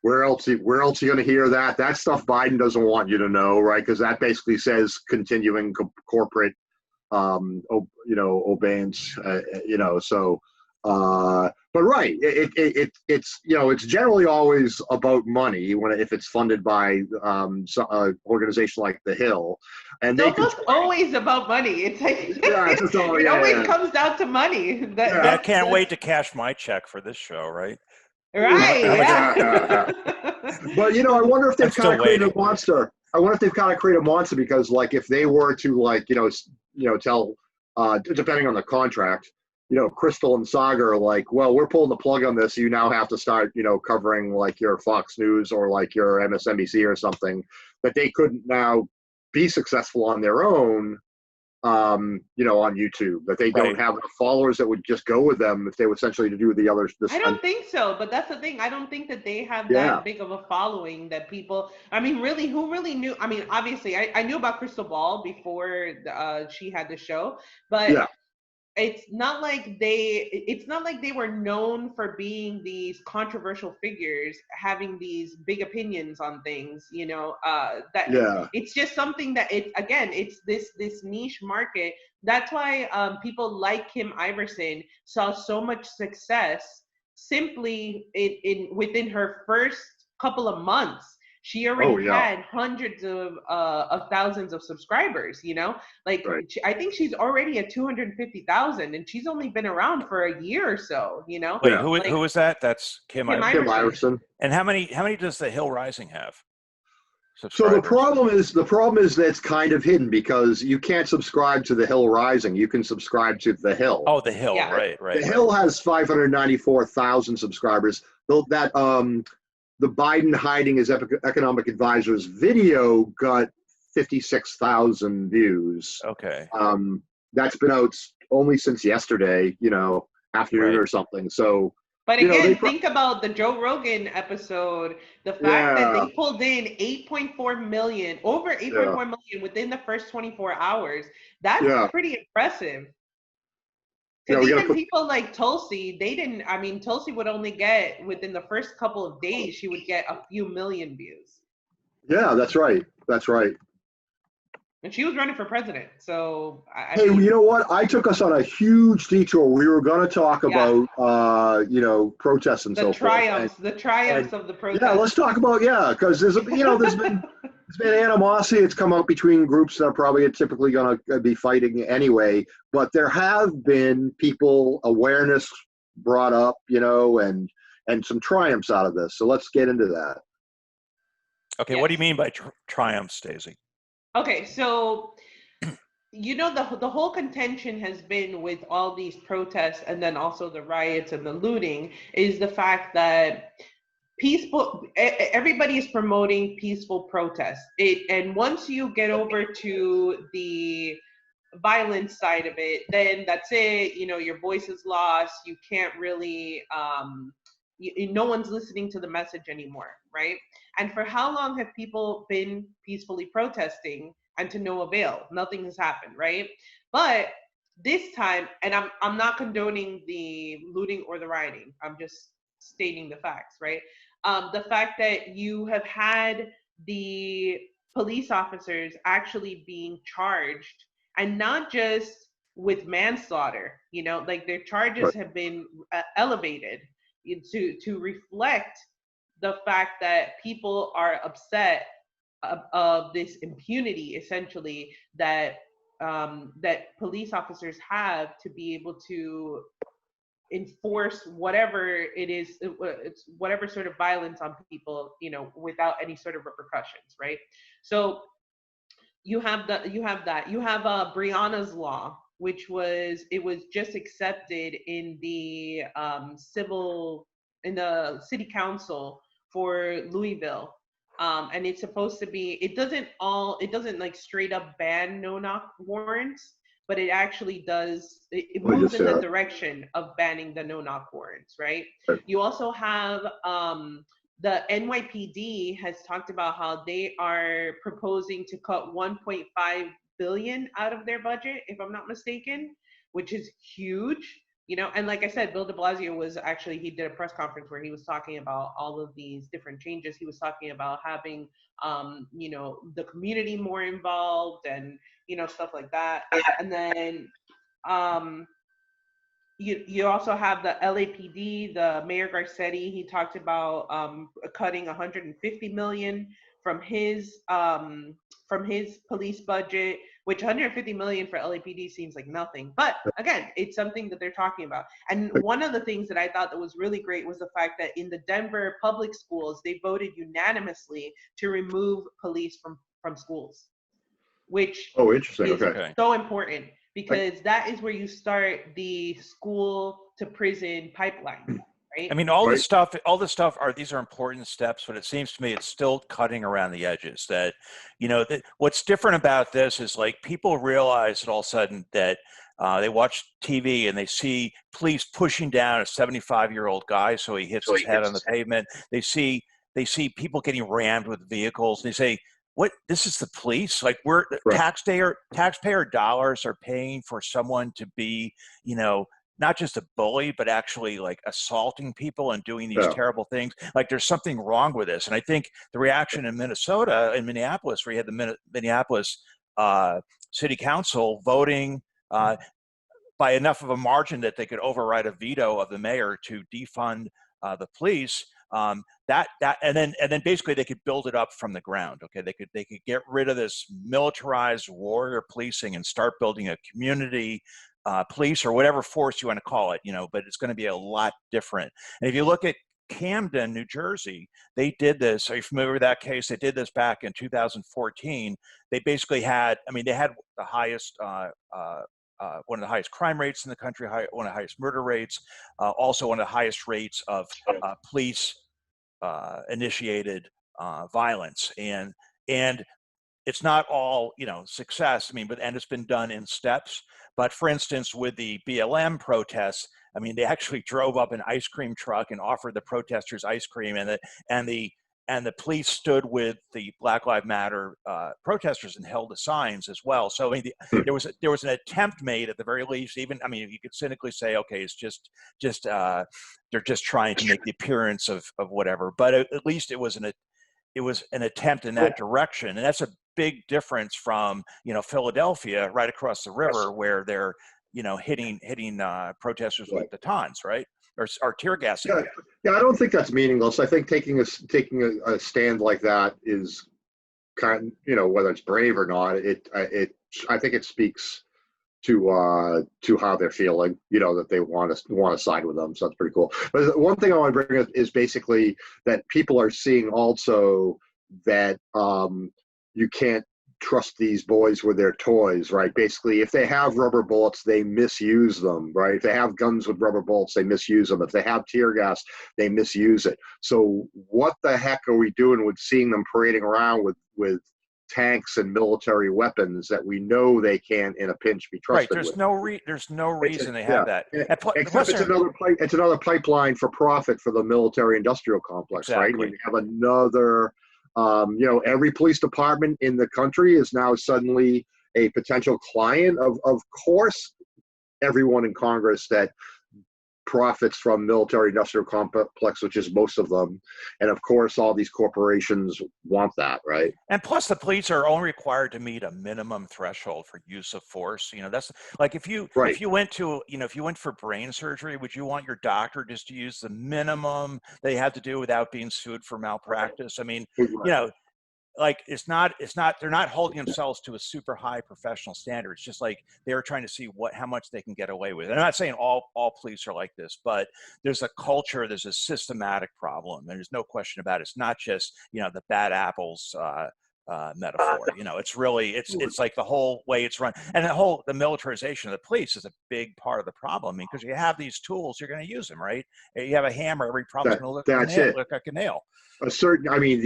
Speaker 3: where else are you going to hear that? That stuff Biden doesn't want you to know, right? Because that basically says continuing corporate, obeyance, so. But right, it's generally always about money if it's funded by an organization like the Hill, and
Speaker 2: it's
Speaker 3: they
Speaker 2: almost always about money. It's like it always comes down to money.
Speaker 1: I can't wait to cash my check for this show, right?
Speaker 2: Right. Yeah.
Speaker 3: But I wonder if they've kind of created
Speaker 1: waiting.
Speaker 3: a monster. I wonder if they've kind of created a monster because, like, if they were to tell, depending on the contract, Crystal and Saga are like, well, we're pulling the plug on this. You now have to start, covering like your Fox News or like your MSNBC or something, that they couldn't now be successful on their own, on YouTube, that they don't have enough followers that would just go with them if they were essentially to do the others.
Speaker 2: I don't think so, but that's the thing. I don't think that they have that big of a following that people, I mean, really, who really knew? I mean, obviously, I knew about Crystal Ball before she had the show, but it's not like they were known for being these controversial figures, having these big opinions on things, it's just something that it's this niche market. That's why people like Kim Iverson saw so much success simply within her first couple of months. She already had hundreds of thousands of subscribers, I think she's already at 250,000 and she's only been around for a year or so,
Speaker 1: Wait, who is that? That's Kim
Speaker 3: Iverson.
Speaker 1: And how many does the Hill Rising have?
Speaker 3: So the problem is that it's kind of hidden because you can't subscribe to the Hill Rising. You can subscribe to the Hill.
Speaker 1: Oh, the Hill, right.
Speaker 3: The Hill has 594,000 subscribers. The Biden hiding his economic advisor's video got 56,000 views.
Speaker 1: Okay.
Speaker 3: That's been out only since yesterday, afternoon or something. So.
Speaker 2: But again, think about the Joe Rogan episode, the fact that they pulled in 8.4 million, over 8.4 million within the first 24 hours. That's pretty impressive. Because even people like Tulsi, Tulsi would only get, within the first couple of days, she would get a few million views.
Speaker 3: Yeah, that's right. That's right.
Speaker 2: And she was running for president. So,
Speaker 3: you know what? I took us on a huge detour. We were going to talk about, protests and so
Speaker 2: forth. The triumphs of the protests.
Speaker 3: Yeah, let's talk about, because there's been animosity. It's come up between groups that are probably typically going to be fighting anyway. But there have been awareness brought up, and some triumphs out of this. So let's get into that.
Speaker 1: Okay, what do you mean by triumph, Stacey?
Speaker 2: Okay, so the whole contention has been with all these protests and then also the riots and the looting is the fact that everybody is promoting peaceful protests. And once you get over to the violence side of it, then that's it. Your voice is lost. You can't really, no one's listening to the message anymore, right? And for how long have people been peacefully protesting and to no avail? Nothing has happened, right? But this time, and I'm not condoning the looting or the rioting. I'm just stating the facts, right? The fact that you have had the police officers actually being charged, and not just with manslaughter, their charges have been elevated to reflect the fact that people are upset of this impunity, essentially, that that police officers have to be able to enforce whatever it is, it's whatever sort of violence on people, without any sort of repercussions, right? So you have Breonna's law, which was just accepted in the in the city council for Louisville. And it's supposed to be, it doesn't like straight up ban no-knock warrants, but it actually does, it moves in the direction of banning the no-knock warrants, right? You also have the NYPD has talked about how they are proposing to cut 1.5 billion out of their budget, if I'm not mistaken, which is huge. You know, and like I said, Bill de Blasio was actually, he did a press conference where he was talking about all of these different changes. He was talking about having, you know, the community more involved and, you know, stuff like that. And then you also have the LAPD, the Mayor Garcetti. He talked about cutting 150 million from his police budget, which 150 million for LAPD seems like nothing. But again, it's something that they're talking about. And one of the things that I thought that was really great was the fact that in the Denver public schools, they voted unanimously to remove police from schools, which
Speaker 3: Interesting.
Speaker 2: is
Speaker 3: Okay.
Speaker 2: so important, because that is where you start the school to prison pipeline, right?
Speaker 1: I mean, all this stuff these are important steps, but it seems to me it's still cutting around the edges. That, you know, what's different about this is, like, people realize that all of a sudden that they watch TV and they see police pushing down a 75-year-old guy so he hits his head on the pavement. They see people getting rammed with vehicles, and they say, what, this is the police? Like, we're taxpayer dollars are paying for someone to be, you know, not just a bully, but actually like assaulting people and doing these terrible things. Like, there's something wrong with this. And I think the reaction in Minneapolis, where you had the Minneapolis City Council voting by enough of a margin that they could override a veto of the mayor to defund the police. And then basically they could build it up from the ground. Okay, they could get rid of this militarized warrior policing and start building a community police, or whatever force you want to call it. You know, but it's going to be a lot different. And if you look at Camden, New Jersey, they did this. Are you familiar with that case? They did this back in 2014. They basically had, I mean, they had the highest one of the highest crime rates in the country, one of the highest murder rates, also one of the highest rates of police initiated violence. And it's not all, you know, success. I mean, and it's been done in steps. But for instance, with the BLM protests, I mean, they actually drove up an ice cream truck and offered the protesters ice cream, and the police stood with the Black Lives Matter protesters and held the signs as well. So I mean, there was an attempt made at the very least. Even, I mean, you could cynically say, okay, it's just they're just trying to make the appearance of whatever. But at least it was an attempt in that direction, and that's a big difference from, you know, Philadelphia, right across the river, where they're, you know, hitting protesters with batons, right, or tear gassing.
Speaker 3: Yeah, I don't think that's meaningless. I think taking a stand like that is kind of, you know, whether it's brave or not. I think it speaks to how they're feeling, you know, that they want to side with them. So that's pretty cool. But one thing I want to bring up is basically that people are seeing also that you can't trust these boys with their toys, right? Basically, if they have rubber bullets, they misuse them, right? If they have guns with rubber bullets, they misuse them. If they have tear gas, they misuse it. So what the heck are we doing with seeing them parading around with tanks and military weapons that we know they can, in a pinch, be trusted
Speaker 1: with? There's no reason they have that.
Speaker 3: Except it's another pipeline for profit for the military-industrial complex, right? When you have another, you know, every police department in the country is now suddenly a potential client of course, everyone in Congress that profits from military-industrial complex, which is most of them, and of course all these corporations want that, right?
Speaker 1: And plus, the police are only required to meet a minimum threshold for use of force. You know, that's like, if you went to, you know, if you went for brain surgery, would you want your doctor just to use the minimum they had to do without being sued for malpractice? I mean, you know, like, they're not holding themselves to a super high professional standard. It's just like they're trying to see how much they can get away with. And I'm not saying all police are like this, but there's a culture, there's a systematic problem, and there's no question about it. It's not just, you know, the bad apples metaphor. You know, it's really, it's like the whole way it's run, and the militarization of the police is a big part of the problem. I mean, because you have these tools, you're going to use them, right? You have a hammer, every problem's going to look like a nail.
Speaker 3: I mean,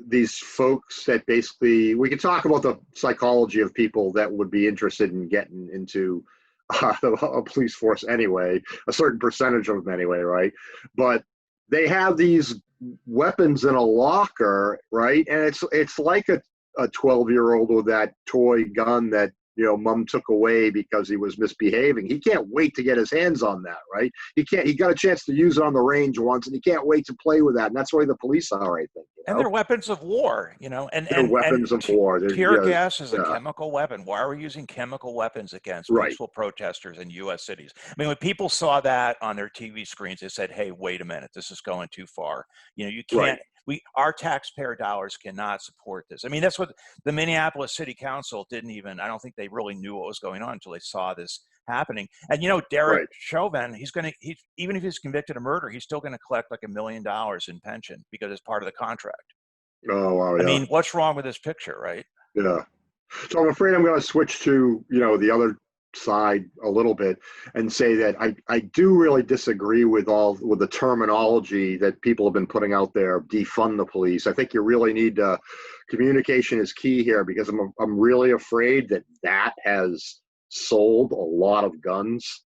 Speaker 3: these folks that basically, we can talk about the psychology of people that would be interested in getting into a police force anyway, a certain percentage of them anyway, right? But they have these weapons in a locker, right? And it's like a 12-year-old with that toy gun that, mom took away because he was misbehaving. He can't wait to get his hands on that, right? He got a chance to use it on the range once, and he can't wait to play with that. And that's the way the police are, I think.
Speaker 1: And they're weapons of war,
Speaker 3: They're weapons of war.
Speaker 1: Tear gas is a chemical weapon. Why are we using chemical weapons against peaceful protesters in U.S. cities? I mean, when people saw that on their TV screens, they said, "Hey, wait a minute, this is going too far. You can't. Our taxpayer dollars cannot support this." I mean, that's what the Minneapolis City Council didn't even. I don't think they really knew what was going on until they saw this happening. And Derek Chauvin, even if he's convicted of murder, he's still going to collect like $1 million in pension because it's part of the contract.
Speaker 3: Oh wow!
Speaker 1: I mean, what's wrong with this picture, right?
Speaker 3: Yeah. So I'm afraid I'm going to switch to the other side a little bit and say that I do really disagree with the terminology that people have been putting out there. Defund the police. I think you really need communication is key here, because I'm really afraid that has sold a lot of guns.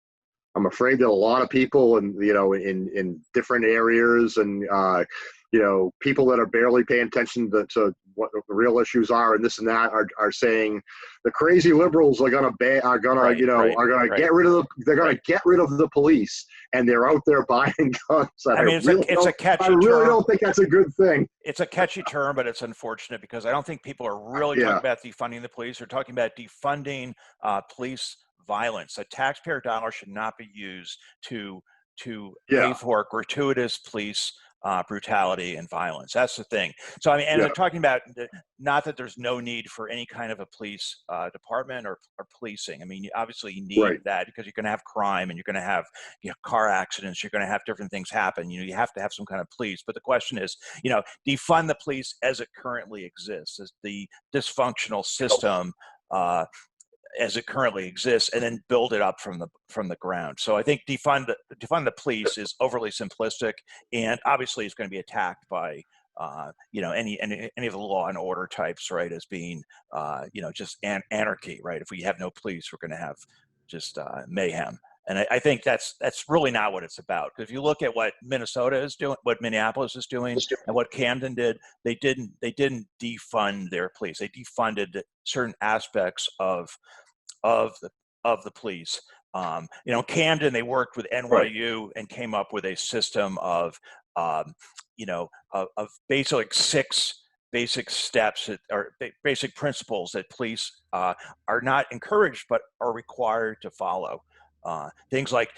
Speaker 3: I'm afraid that a lot of people in different areas and people that are barely paying attention to what the real issues are and this and that are saying the crazy liberals are gonna get rid of get rid of the police, and they're out there buying guns.
Speaker 1: I mean, it's a catchy term.
Speaker 3: I really don't think that's a good thing.
Speaker 1: It's a catchy term, but it's unfortunate because I don't think people are really talking about defunding the police. They're talking about defunding police violence. A taxpayer dollar should not be used to pay for gratuitous police brutality and violence. That's the thing. So I mean, and they're talking about not that there's no need for any kind of a police department or policing. I mean, obviously you need that because you're going to have crime and you're going to have car accidents. You're going to have different things happen. You have to have some kind of police. But the question is, defund the police as it currently exists, as the dysfunctional system as it currently exists, and then build it up from the ground. So I think defund the police is overly simplistic, and obviously it's going to be attacked by any of the law and order types, right, as being just anarchy, right? If we have no police, we're going to have just mayhem. And I think that's really not what it's about. Because if you look at what Minnesota is doing, what Minneapolis is doing, and what Camden did, they didn't defund their police. They defunded certain aspects of the police. Camden, they worked with NYU and came up with a system of basically 6 basic steps or basic principles that police are not encouraged but are required to follow. Things like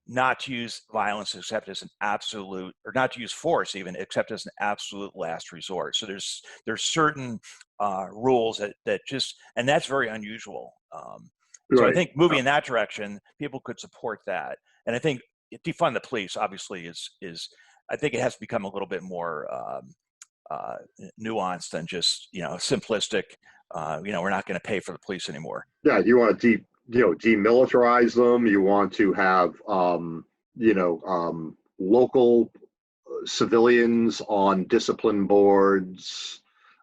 Speaker 1: not to use violence except as an absolute, or not to use force even except as an absolute last resort. So there's certain rules that just, and that's very unusual. So I think moving in that direction, people could support that. And I think defund the police obviously is I think it has to become a little bit more nuanced than just simplistic. We're not going to pay for the police anymore.
Speaker 3: Yeah, you want to demilitarize them. You want to have local civilians on discipline boards.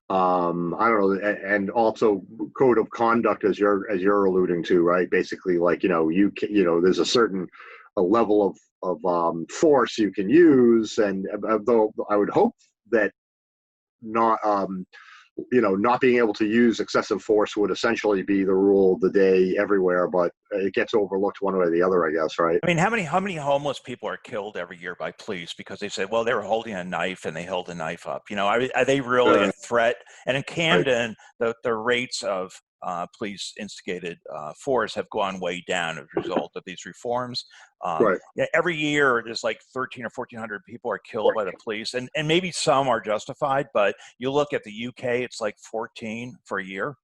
Speaker 3: I don't know, and also code of conduct, as you're alluding to, right? Basically, like there's a certain level of force you can use, and though I would hope that not being able to use excessive force would essentially be the rule of the day everywhere, but it gets overlooked one way or the other, I guess, right?
Speaker 1: I mean, how many homeless people are killed every year by police because they said, well, they were holding a knife and they held the knife up? Are they really a threat? And in Camden, the rates of police instigated force have gone way down as a result of these reforms. Every year there's like 1,300 or 1,400 people are killed by the police, and maybe some are justified, but you look at the UK, it's like 14 for a year.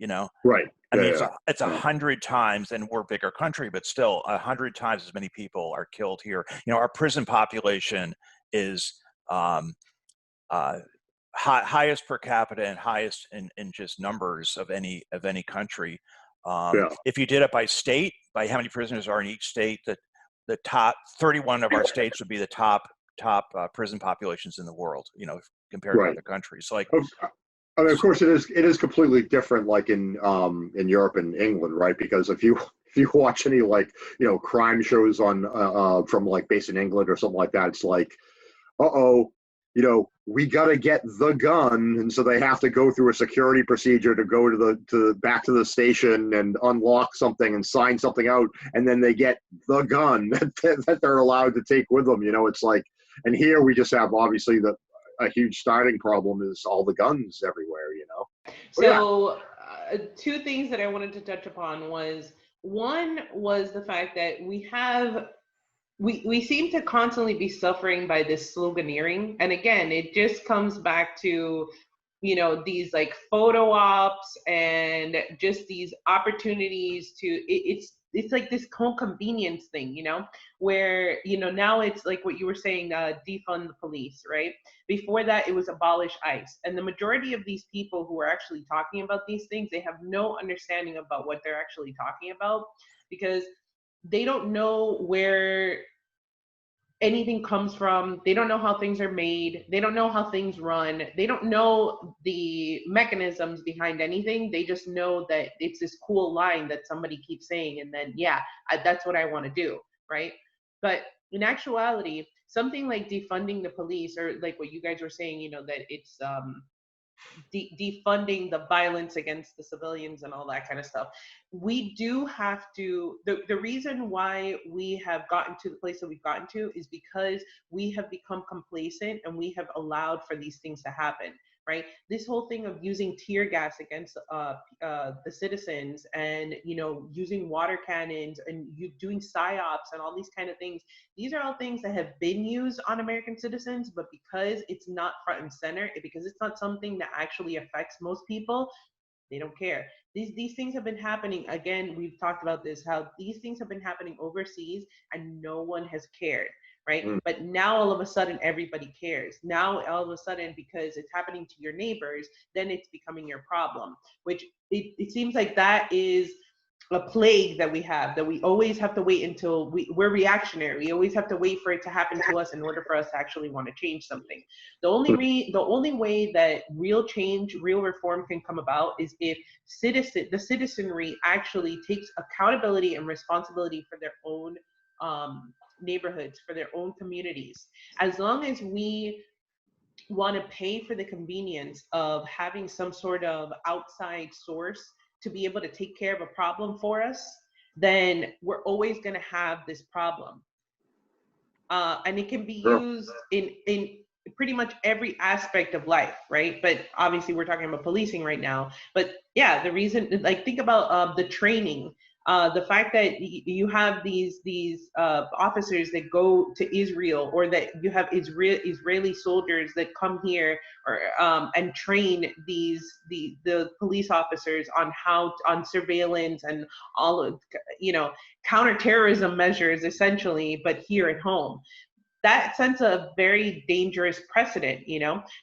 Speaker 1: I mean, it's 100 times, and we're a bigger country, but still 100 times as many people are killed here. Our prison population is highest per capita and highest in just numbers of any country. If you did it by state, by how many prisoners are in each state, the top 31 of our states would be the top prison populations in the world, compared to other countries. Like,
Speaker 3: I mean, of course, it is completely different, like in Europe and England, right? Because if you watch any crime shows on from like based in England or something like that, it's like, we got to get the gun, and so they have to go through a security procedure to go to back to the station and unlock something and sign something out, and then they get the gun that they're allowed to take with them. It's like, and here we just have obviously a huge starting problem is all the guns everywhere.
Speaker 2: So two things that I wanted to touch upon was, one was the fact that we seem to constantly be suffering by this sloganeering. And again, it just comes back to, these like photo ops and just these opportunities to, it's like this whole convenience thing, where, now it's like what you were saying, defund the police, right? Before that, it was abolish ICE. And the majority of these people who are actually talking about these things, they have no understanding about what they're actually talking about, because they don't know where anything comes from. They don't know how things are made. They don't know how things run. They don't know the mechanisms behind anything. They just know that it's this cool line that somebody keeps saying, and then, that's what I want to do, right? But in actuality, something like defunding the police, or like what you guys were saying, that it's defunding the violence against the civilians and all that kind of stuff. We do have to, the reason why we have gotten to the place that we've gotten to is because we have become complacent and we have allowed for these things to happen, right? This whole thing of using tear gas against the citizens, and using water cannons, and you doing psyops and all these kind of things, these are all things that have been used on American citizens, but because it's not front and center, because it's not something that actually affects most people, they don't care. These things have been happening. Again, we've talked about this, how these things have been happening overseas and no one has cared, right? But now all of a sudden everybody cares. Now all of a sudden, because it's happening to your neighbors, then it's becoming your problem, which it seems like that is a plague that we have, that we always have to wait until we're reactionary. We always have to wait for it to happen to us in order for us to actually want to change something. The only way that real change, real reform can come about is if the citizenry actually takes accountability and responsibility for their own neighborhoods, for their own communities. As long as we want to pay for the convenience of having some sort of outside source to be able to take care of a problem for us, then we're always going to have this problem. And it can be used in pretty much every aspect of life, right? But obviously we're talking about policing right now. But yeah, the reason, like, think about the training. The fact that you have these officers that go to Israel, or that you have Israeli soldiers that come here, or and train the police officers on surveillance and all of counterterrorism measures, essentially, but here at home. That sets a very dangerous precedent.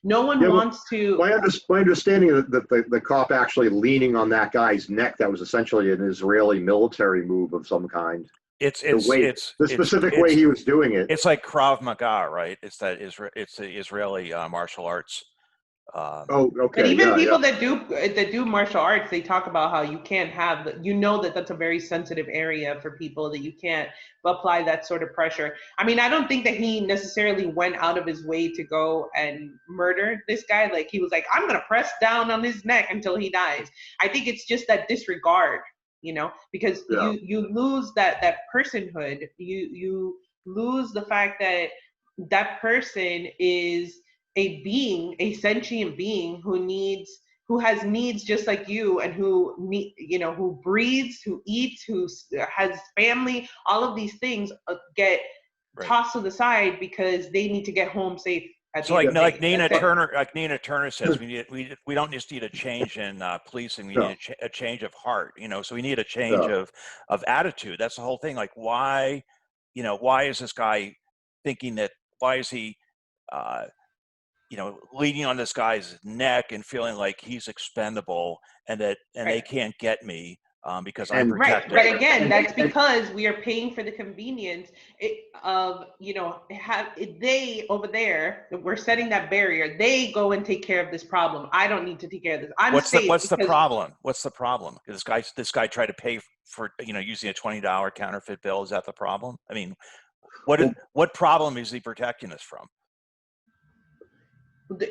Speaker 2: No one wants to.
Speaker 3: My understanding is that the cop actually leaning on that guy's neck, that was essentially an Israeli military move of some kind.
Speaker 1: It's
Speaker 3: the specific way he was doing it.
Speaker 1: It's like Krav Maga, right? It's the Israeli martial arts.
Speaker 3: Okay.
Speaker 2: But even people that do martial arts, they talk about how you can't have that's a very sensitive area for people, that you can't apply that sort of pressure. I mean, I don't think that he necessarily went out of his way to go and murder this guy. Like, he was like, I'm gonna press down on his neck until he dies. I think it's just that disregard, because you lose that personhood. You lose the fact that that person is a sentient being who has needs just like you, and who breathes, who eats, who has family. All of these things get tossed to the side because they need to get home safe.
Speaker 1: So like Nina Turner says, we don't just need a change in policing. We need a change of heart. So we need a change of attitude. That's the whole thing. Like, why is this guy thinking that? Why is he leaning on this guy's neck and feeling like he's expendable, and they can't get me because I'm protected.
Speaker 2: Right. But again, that's because we are paying for the convenience of, they over there, we're setting that barrier. They go and take care of this problem. I don't need to take care of this.
Speaker 1: What's the problem? What's the problem? This guy tried to pay for, using a $20 counterfeit bill. Is that the problem? I mean, what problem is he protecting us from?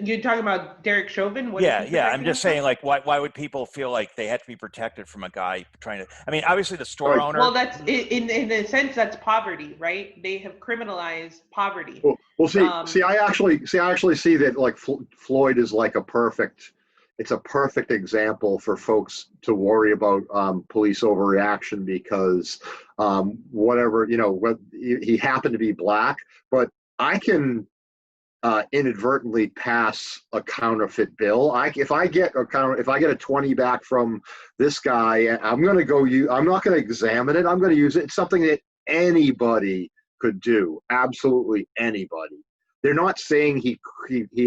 Speaker 2: You're talking about Derek Chauvin? What is
Speaker 1: Yeah,
Speaker 2: he
Speaker 1: yeah. I'm
Speaker 2: protecting
Speaker 1: just
Speaker 2: him from?
Speaker 1: saying, like, why would people feel like they had to be protected from a guy trying to? I mean, obviously the store
Speaker 3: Right.
Speaker 2: Well,
Speaker 1: owner.
Speaker 2: that's in a sense that's poverty, right? They have criminalized poverty.
Speaker 3: Well, I actually see that like Floyd is like it's a perfect example for folks to worry about police overreaction because whatever, what he happened to be black, but I can inadvertently pass a counterfeit bill. If I get a 20 back from this guy, I'm going to I'm not going to examine it. I'm going to use it. It's something that anybody could do. Absolutely anybody. They're not saying he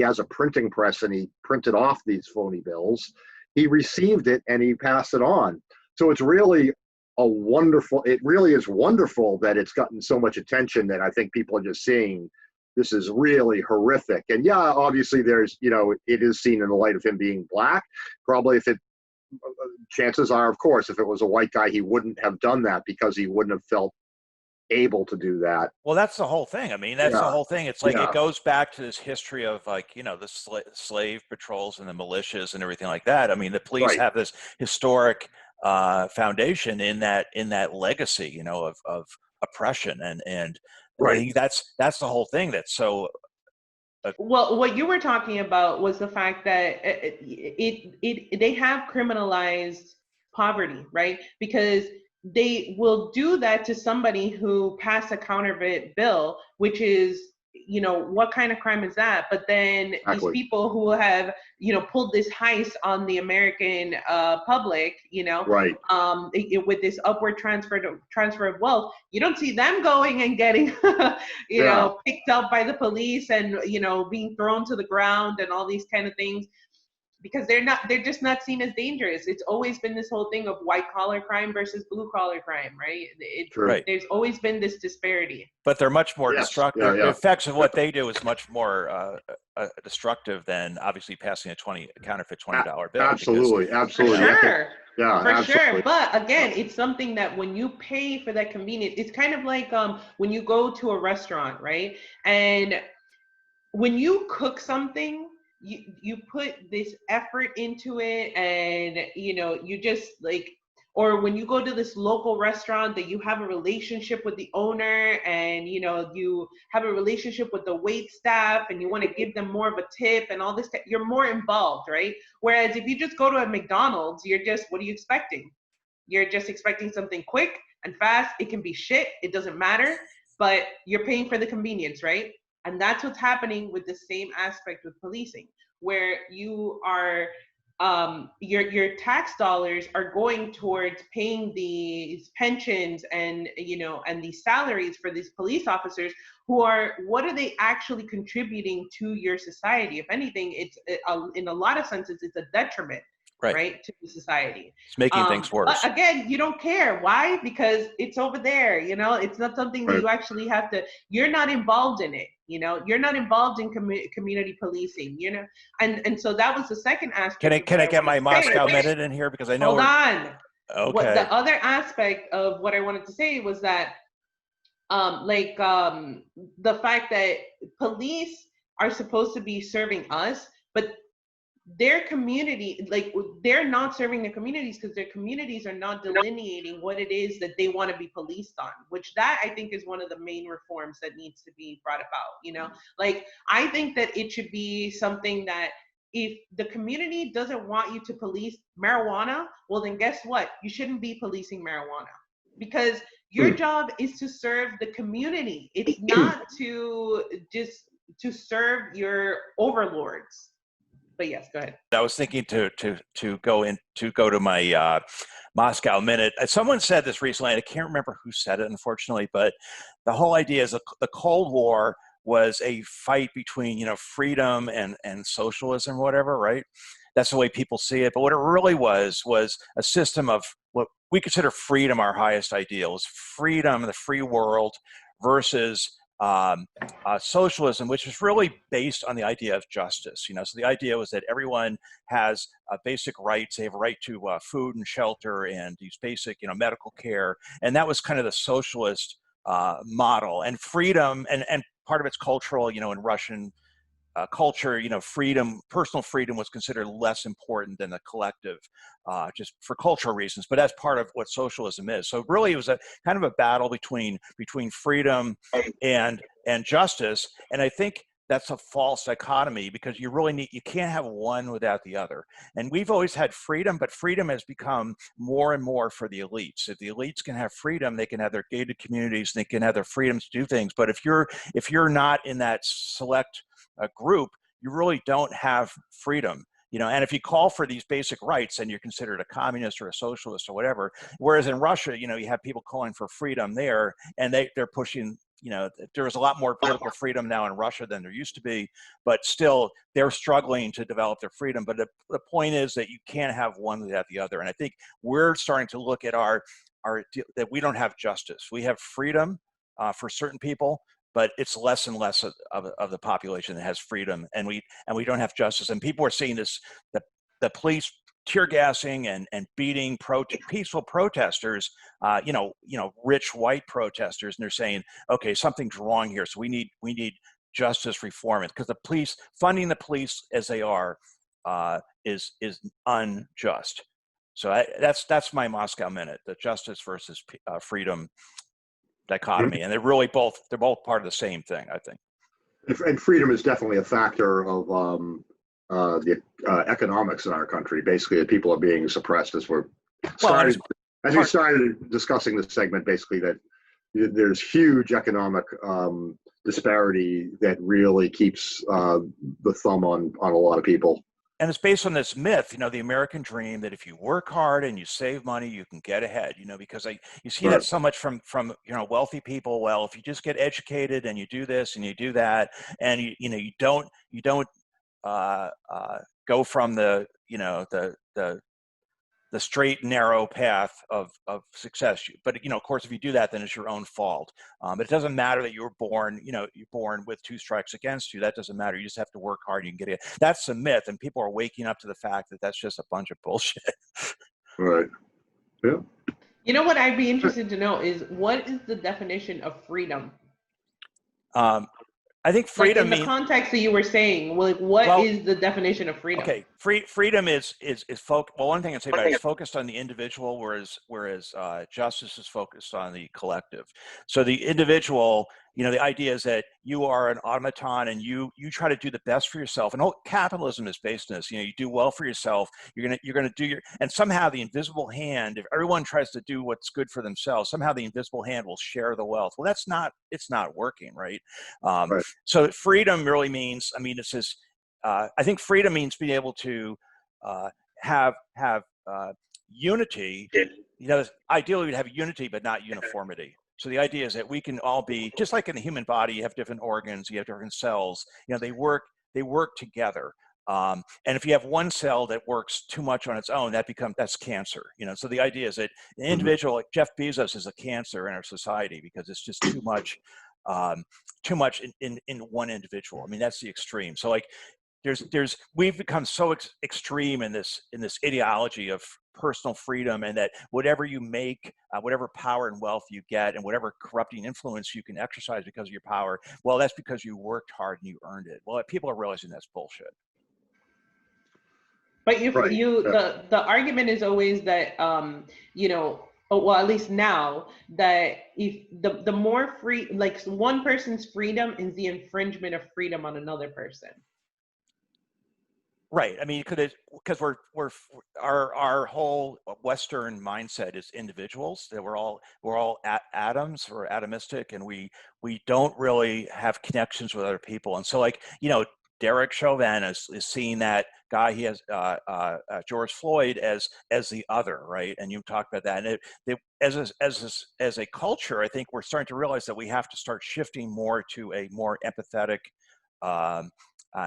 Speaker 3: has a printing press and he printed off these phony bills. He received it and he passed it on. So it's really it really is wonderful that it's gotten so much attention that I think people are just seeing this is really horrific. And yeah, obviously there's, it is seen in the light of him being black. Probably chances are, of course, if it was a white guy, he wouldn't have done that because he wouldn't have felt able to do that.
Speaker 1: Well, that's the whole thing. I mean, that's the whole thing. It's like
Speaker 3: Yeah.
Speaker 1: it goes back to this history of like, the slave patrols and the militias and everything like that. I mean, the police
Speaker 3: Right.
Speaker 1: have this historic foundation in that legacy, of oppression and I
Speaker 3: Right.
Speaker 1: think that's the whole thing. That's so.
Speaker 2: Well, what you were talking about was the fact that they have criminalized poverty, right? Because they will do that to somebody who passed a counterfeit bill, which is, what kind of crime is that? But then
Speaker 3: Exactly.
Speaker 2: these people who have, pulled this heist on the American public,
Speaker 3: Right.
Speaker 2: with this upward transfer of wealth, you don't see them going and getting, picked up by the police and, being thrown to the ground and all these kind of things, because they're just not seen as dangerous. It's always been this whole thing of white collar crime versus blue collar crime, right?
Speaker 3: True.
Speaker 2: There's always been this disparity.
Speaker 1: But they're much more
Speaker 3: Yes.
Speaker 1: destructive.
Speaker 3: Yeah,
Speaker 1: The effects of what they do is much more destructive than obviously passing a counterfeit $20 bill.
Speaker 3: Absolutely. Absolutely.
Speaker 2: For sure.
Speaker 3: Yeah,
Speaker 2: For
Speaker 3: absolutely.
Speaker 2: sure. But again, it's something that when you pay for that convenience, it's kind of like when you go to a restaurant, right? And when you cook something, you put this effort into it, and you just like, or when you go to this local restaurant that you have a relationship with the owner, and you have a relationship with the wait staff, and you want to give them more of a tip and all this, you're more involved, right? Whereas if you just go to a McDonald's, what are you expecting? You're just expecting something quick and fast. It can be shit, it doesn't matter, but you're paying for the convenience, right? And that's what's happening with the same aspect with policing, where you are, your tax dollars are going towards paying these pensions and and these salaries for these police officers, what are they actually contributing to your society? If anything, it's in a lot of senses, it's a detriment. Right, to the society.
Speaker 1: It's making things worse.
Speaker 2: But again, you don't care. Why? Because it's over there. It's not something that you actually have to. You're not involved in it. You're not involved in community policing. And so that was the second aspect.
Speaker 1: Can I get my Moscow minute in here, because I know.
Speaker 2: Hold on.
Speaker 1: Okay.
Speaker 2: What the other aspect of what I wanted to say was that, the fact that police are supposed to be serving us, but their community, they're not serving their communities because their communities are not delineating what it is that they want to be policed on, which that I think is one of the main reforms that needs to be brought about. I think that it should be something that if the community doesn't want you to police marijuana, well then guess what? You shouldn't be policing marijuana, because your job is to serve the community. It's not to serve your overlords. But yes, go ahead.
Speaker 1: I was thinking to go to my Moscow minute. Someone said this recently, and I can't remember who said it, unfortunately, but the whole idea is the Cold War was a fight between freedom and socialism, or whatever, right? That's the way people see it. But what it really was a system of what we consider freedom. Our highest ideal is freedom, the free world, versus socialism, which is really based on the idea of justice. So the idea was that everyone has basic rights. They have a right to food and shelter and these basic, medical care. And that was kind of the socialist model. And freedom, and part of it's cultural, in Russian culture, freedom, personal freedom was considered less important than the collective, just for cultural reasons. But that's part of what socialism is. So really, it was a kind of a battle between freedom and justice. And I think that's a false dichotomy, because you can't have one without the other. And we've always had freedom, but freedom has become more and more for the elites. If the elites can have freedom, they can have their gated communities, they can have their freedom to do things. But if you're not in that select group, you really don't have freedom. And if you call for these basic rights, then you're considered a communist or a socialist or whatever. Whereas in Russia, you have people calling for freedom there, and they're pushing, there's a lot more political freedom now in Russia than there used to be, but still they're struggling to develop their freedom. But the point is that you can't have one without the other. And I think we're starting to look at that we don't have justice. We have freedom for certain people, but it's less and less of the population that has freedom, and we don't have justice. And people are seeing this, the police tear gassing and beating peaceful protesters, rich white protesters, and they're saying, okay, something's wrong here, so we need justice reform. Because the police, funding the police as they are, is unjust. So that's my Moscow Minute: the justice versus freedom dichotomy, and they're both part of the same thing, I think.
Speaker 3: And freedom is definitely a factor of the economics in our country. Basically, that people are being suppressed, as we started discussing this segment. Basically, that there's huge economic disparity that really keeps the thumb on a lot of people.
Speaker 1: And it's based on this myth, the American dream, that if you work hard and you save money, you can get ahead, because you see that so much from wealthy people. Well, if you just get educated and you do this and you do that, and you don't go from the straight and narrow path of success. But of course, if you do that, then it's your own fault. But it doesn't matter that you're born with 2 strikes against you. That doesn't matter. You just have to work hard. You can get it. That's a myth, and people are waking up to the fact that that's just a bunch of bullshit.
Speaker 3: Right. Yeah.
Speaker 2: What I'd be interested to know is, what is the definition of freedom?
Speaker 1: I think freedom,
Speaker 2: in the context that you were saying, what is the definition of freedom?
Speaker 1: Okay, freedom is well, one thing I'd say about it is focused on the individual, whereas justice is focused on the collective. So the individual, the idea is that you are an automaton, and you try to do the best for yourself. And all capitalism is based on this. You do well for yourself. You're gonna do and somehow the invisible hand, if everyone tries to do what's good for themselves, somehow the invisible hand will share the wealth. Well, it's not working, right?
Speaker 3: Right.
Speaker 1: So freedom really means, I think freedom means being able to have unity. Ideally we'd have unity, but not uniformity. So the idea is that we can all be, just like in the human body, you have different organs, you have different cells. They work together. And if you have one cell that works too much on its own, that's cancer. So the idea is that an individual, like Jeff Bezos, is a cancer in our society, because it's just too much in one individual. That's the extreme. So we've become so extreme in this ideology of personal freedom, and that whatever you make, whatever power and wealth you get, and whatever corrupting influence you can exercise because of your power, well, that's because you worked hard and you earned it. Well, people are realizing that's bullshit.
Speaker 2: But the argument is always that well, at least now, that if the more free, like, one person's freedom is the infringement of freedom on another person.
Speaker 1: Right. Because our whole Western mindset is individuals, that we're all atoms, or atomistic, and we don't really have connections with other people. And so, Derek Chauvin is seeing that guy he has, George Floyd, as the other, right? And you talked about that. And as a culture, I think we're starting to realize that we have to start shifting more to a more empathetic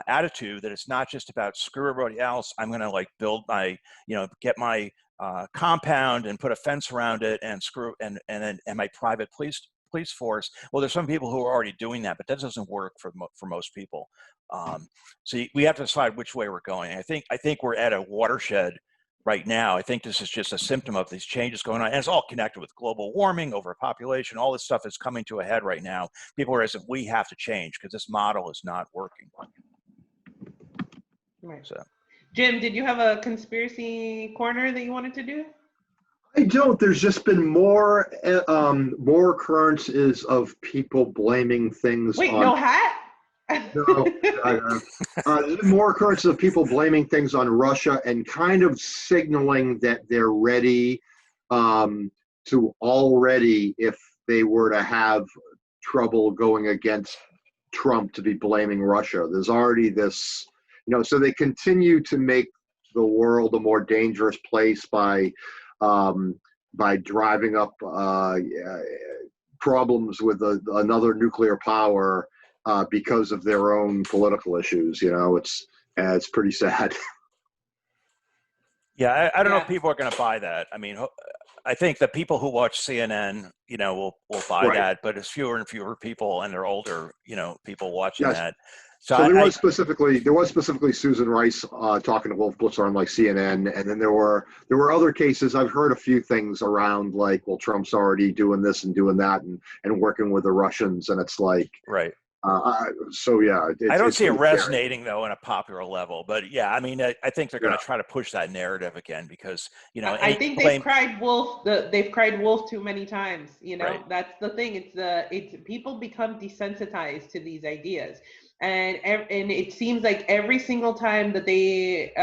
Speaker 1: attitude, that it's not just about screw everybody else. I'm going to build my, get my compound and put a fence around it, and my private police force. Well, there's some people who are already doing that, but that doesn't work for most people. So we have to decide which way we're going. I think we're at a watershed right now. I think this is just a symptom of these changes going on, and it's all connected with global warming, overpopulation. All this stuff is coming to a head right now. People are saying we have to change because this model is not working.
Speaker 2: Right.
Speaker 1: So.
Speaker 2: Jim, did you have a conspiracy corner that you wanted to do?
Speaker 3: I don't. There's just been more occurrences of people blaming things
Speaker 2: Wait,
Speaker 3: on.
Speaker 2: no hat?
Speaker 3: No, there's been more occurrences of people blaming things on Russia and kind of signaling that they're ready to already, if they were to have trouble going against Trump, to be blaming Russia. There's already this, so they continue to make the world a more dangerous place by driving up problems with another nuclear power because of their own political issues. It's pretty sad.
Speaker 1: Yeah, I don't know if people are going to buy that. I mean, I think the people who watch CNN, will buy
Speaker 3: Right.
Speaker 1: that, but it's fewer and fewer people, and they're older, people watching
Speaker 3: Yes.
Speaker 1: that.
Speaker 3: So there was specifically Susan Rice talking to Wolf Blitzer on like CNN, and then there were other cases. I've heard a few things around like, well, Trump's already doing this and doing that, and working with the Russians, and it's like,
Speaker 1: right.
Speaker 3: So yeah,
Speaker 1: I don't see it resonating though on a popular level, but yeah, I mean, I think they're going to try to push that narrative again because
Speaker 2: I think they've cried wolf. They've cried wolf too many times.
Speaker 1: Right.
Speaker 2: That's the thing. It's people become desensitized to these ideas, and it seems like every single time that they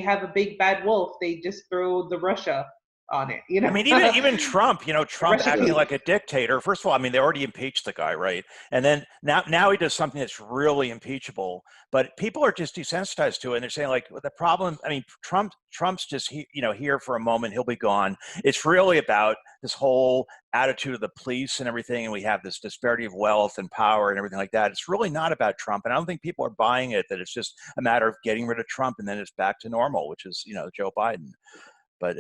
Speaker 2: have a big bad wolf, they just throw the Russia on it.
Speaker 1: I mean, even Trump, Trump
Speaker 2: Russia
Speaker 1: acting
Speaker 2: cake.
Speaker 1: like a dictator. First of all, I mean, they already impeached the guy, right? And then now he does something that's really impeachable, but people are just desensitized to it. And they're saying like, the problem, I mean, Trump's just, here for a moment, he'll be gone. It's really about this whole attitude of the police and everything. And we have this disparity of wealth and power and everything like that. It's really not about Trump. And I don't think people are buying it, that it's just a matter of getting rid of Trump and then it's back to normal, which is, Joe Biden. But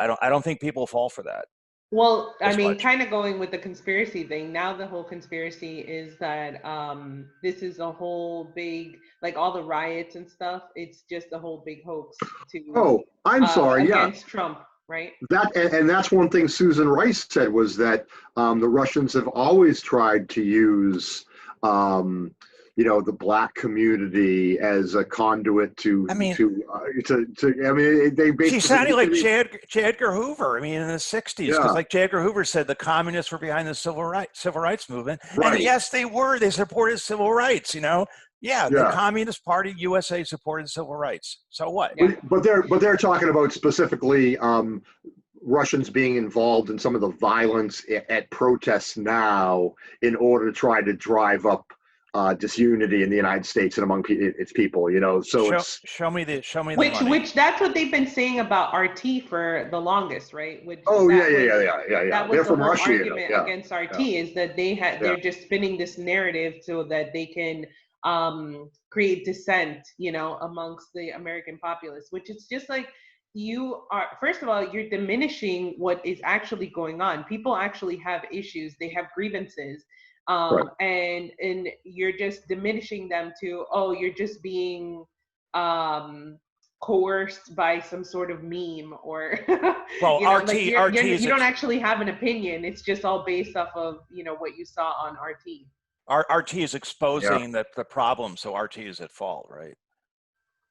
Speaker 1: I don't think people fall for that.
Speaker 2: Well, I mean, kind of going with the conspiracy thing. Now the whole conspiracy is that this is a whole big, like all the riots and stuff. It's just a whole big hoax to.
Speaker 3: Oh, I'm sorry.
Speaker 2: Against Trump, right?
Speaker 3: And that's one thing Susan Rice said was that the Russians have always tried to use the black community as a conduit to. I mean, they basically.
Speaker 1: She sounded like J. Edgar Hoover. I mean, in the '60s, because like J. Edgar Hoover said, the communists were behind the civil rights movement, and yes, they were. They supported civil rights. The Communist Party USA supported civil rights. So what?
Speaker 2: Yeah.
Speaker 3: But they're talking about specifically Russians being involved in some of the violence at protests now in order to try to drive up disunity in the United States and among its people, So
Speaker 1: show me the
Speaker 2: which that's what they've been saying about RT for the longest, right?
Speaker 3: That was
Speaker 2: they're
Speaker 3: the whole
Speaker 2: argument against RT is that they're just spinning this narrative so that they can create dissent, amongst the American populace, which is just like, you are, first of all, you're diminishing what is actually going on. People actually have issues, they have grievances. And you're just diminishing them to, you're just being coerced by some sort of meme or
Speaker 1: well,
Speaker 2: you don't actually have an opinion. It's just all based off of what you saw on RT.
Speaker 1: RT is exposing the problem, so RT is at fault, right?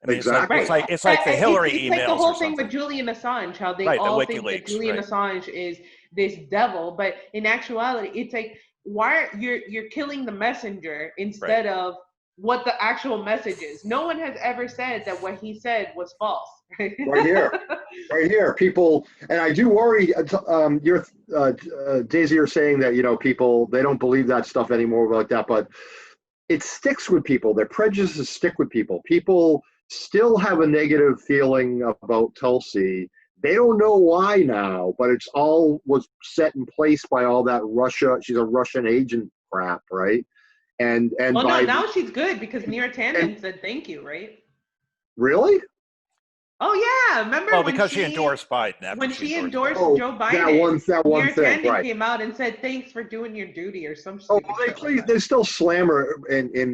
Speaker 1: I mean,
Speaker 3: exactly.
Speaker 1: It's like the Hillary emails.
Speaker 2: It's like the whole thing with Julian Assange, how they all think that Julian Assange is this devil, but in actuality, it's like, why you're killing the messenger instead of what the actual message is. No one has ever said that what he said was false.
Speaker 3: right here, people, and I do worry. Daisy, you're saying that people, they don't believe that stuff anymore like that, but it sticks with people. Their prejudices stick with people. People still have a negative feeling about Tulsi. They don't know why now, but it's all was set in place by all that Russia. She's a Russian agent crap, right? And
Speaker 2: now she's good because Neera Tanden said thank you, right?
Speaker 3: Really?
Speaker 2: Oh yeah, remember?
Speaker 1: Well, because she endorsed Biden.
Speaker 2: When she endorsed Joe Biden,
Speaker 3: that one
Speaker 2: Neera
Speaker 3: thing,
Speaker 2: Tanden came out and said thanks for doing your duty or some.
Speaker 3: They still slam her in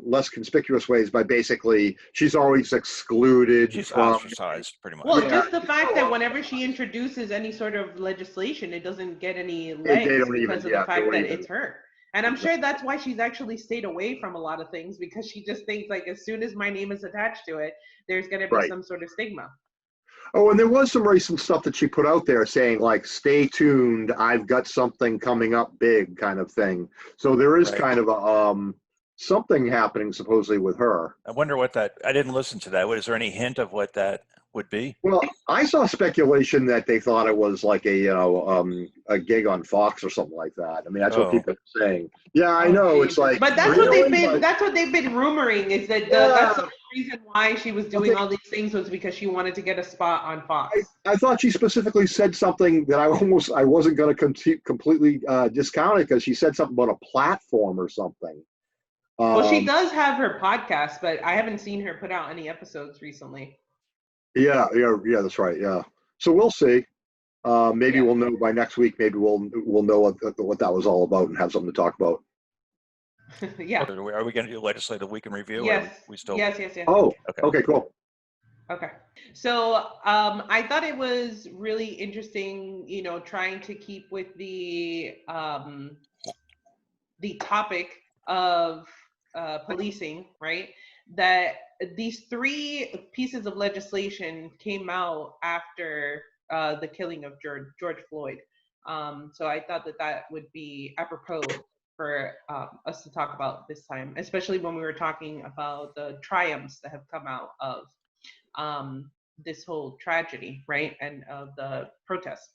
Speaker 3: less conspicuous ways by basically she's always excluded.
Speaker 1: She's ostracized pretty much.
Speaker 2: Well, just the fact that whenever she introduces any sort of legislation, it doesn't get any legs because of the fact that it's her. And I'm sure that's why she's actually stayed away from a lot of things, because she just thinks like as soon as my name is attached to it, there's going to be
Speaker 3: Right.
Speaker 2: some sort of stigma.
Speaker 3: Oh, and there was some recent stuff that she put out there saying like, "Stay tuned, I've got something coming up big," kind of thing. So there is
Speaker 1: Right.
Speaker 3: kind of a something happening supposedly with her.
Speaker 1: I wonder what that. I didn't listen to that. Is there any hint of what that would be?
Speaker 3: Well, I saw speculation that they thought it was like a gig on Fox or something like that. I mean, that's what
Speaker 1: Oh,
Speaker 3: people are saying. Yeah, I
Speaker 2: Oh,
Speaker 3: know. It's
Speaker 2: Jesus.
Speaker 3: like,
Speaker 2: But that's what
Speaker 3: really?
Speaker 2: they've been.
Speaker 3: But
Speaker 2: That's what they've been rumoring, is that that's the
Speaker 3: yeah,
Speaker 2: only reason why she was
Speaker 3: I
Speaker 2: doing
Speaker 3: think
Speaker 2: all these things was because she wanted to get a spot on Fox.
Speaker 3: I thought she specifically said something that I wasn't going to completely discount it, because she said something about a platform or something.
Speaker 2: Well, she
Speaker 3: Um,
Speaker 2: does have her podcast, but I haven't seen her put out any episodes recently.
Speaker 3: yeah, that's right. Yeah. So we'll see. Maybe
Speaker 2: Yeah.
Speaker 3: we'll know by next week. Maybe we'll know what that was all about and have something to talk about.
Speaker 2: Yeah.
Speaker 1: are we going to do legislative week in review? Or
Speaker 2: Yes.
Speaker 1: we still?
Speaker 2: Yes.
Speaker 3: Oh,
Speaker 1: Okay.
Speaker 3: okay, cool.
Speaker 2: Okay. So I thought it was really interesting, trying to keep with the topic of policing, right? That these three pieces of legislation came out after the killing of George Floyd. So I thought that would be apropos for us to talk about this time, especially when we were talking about the triumphs that have come out of this whole tragedy, right? And of the protests.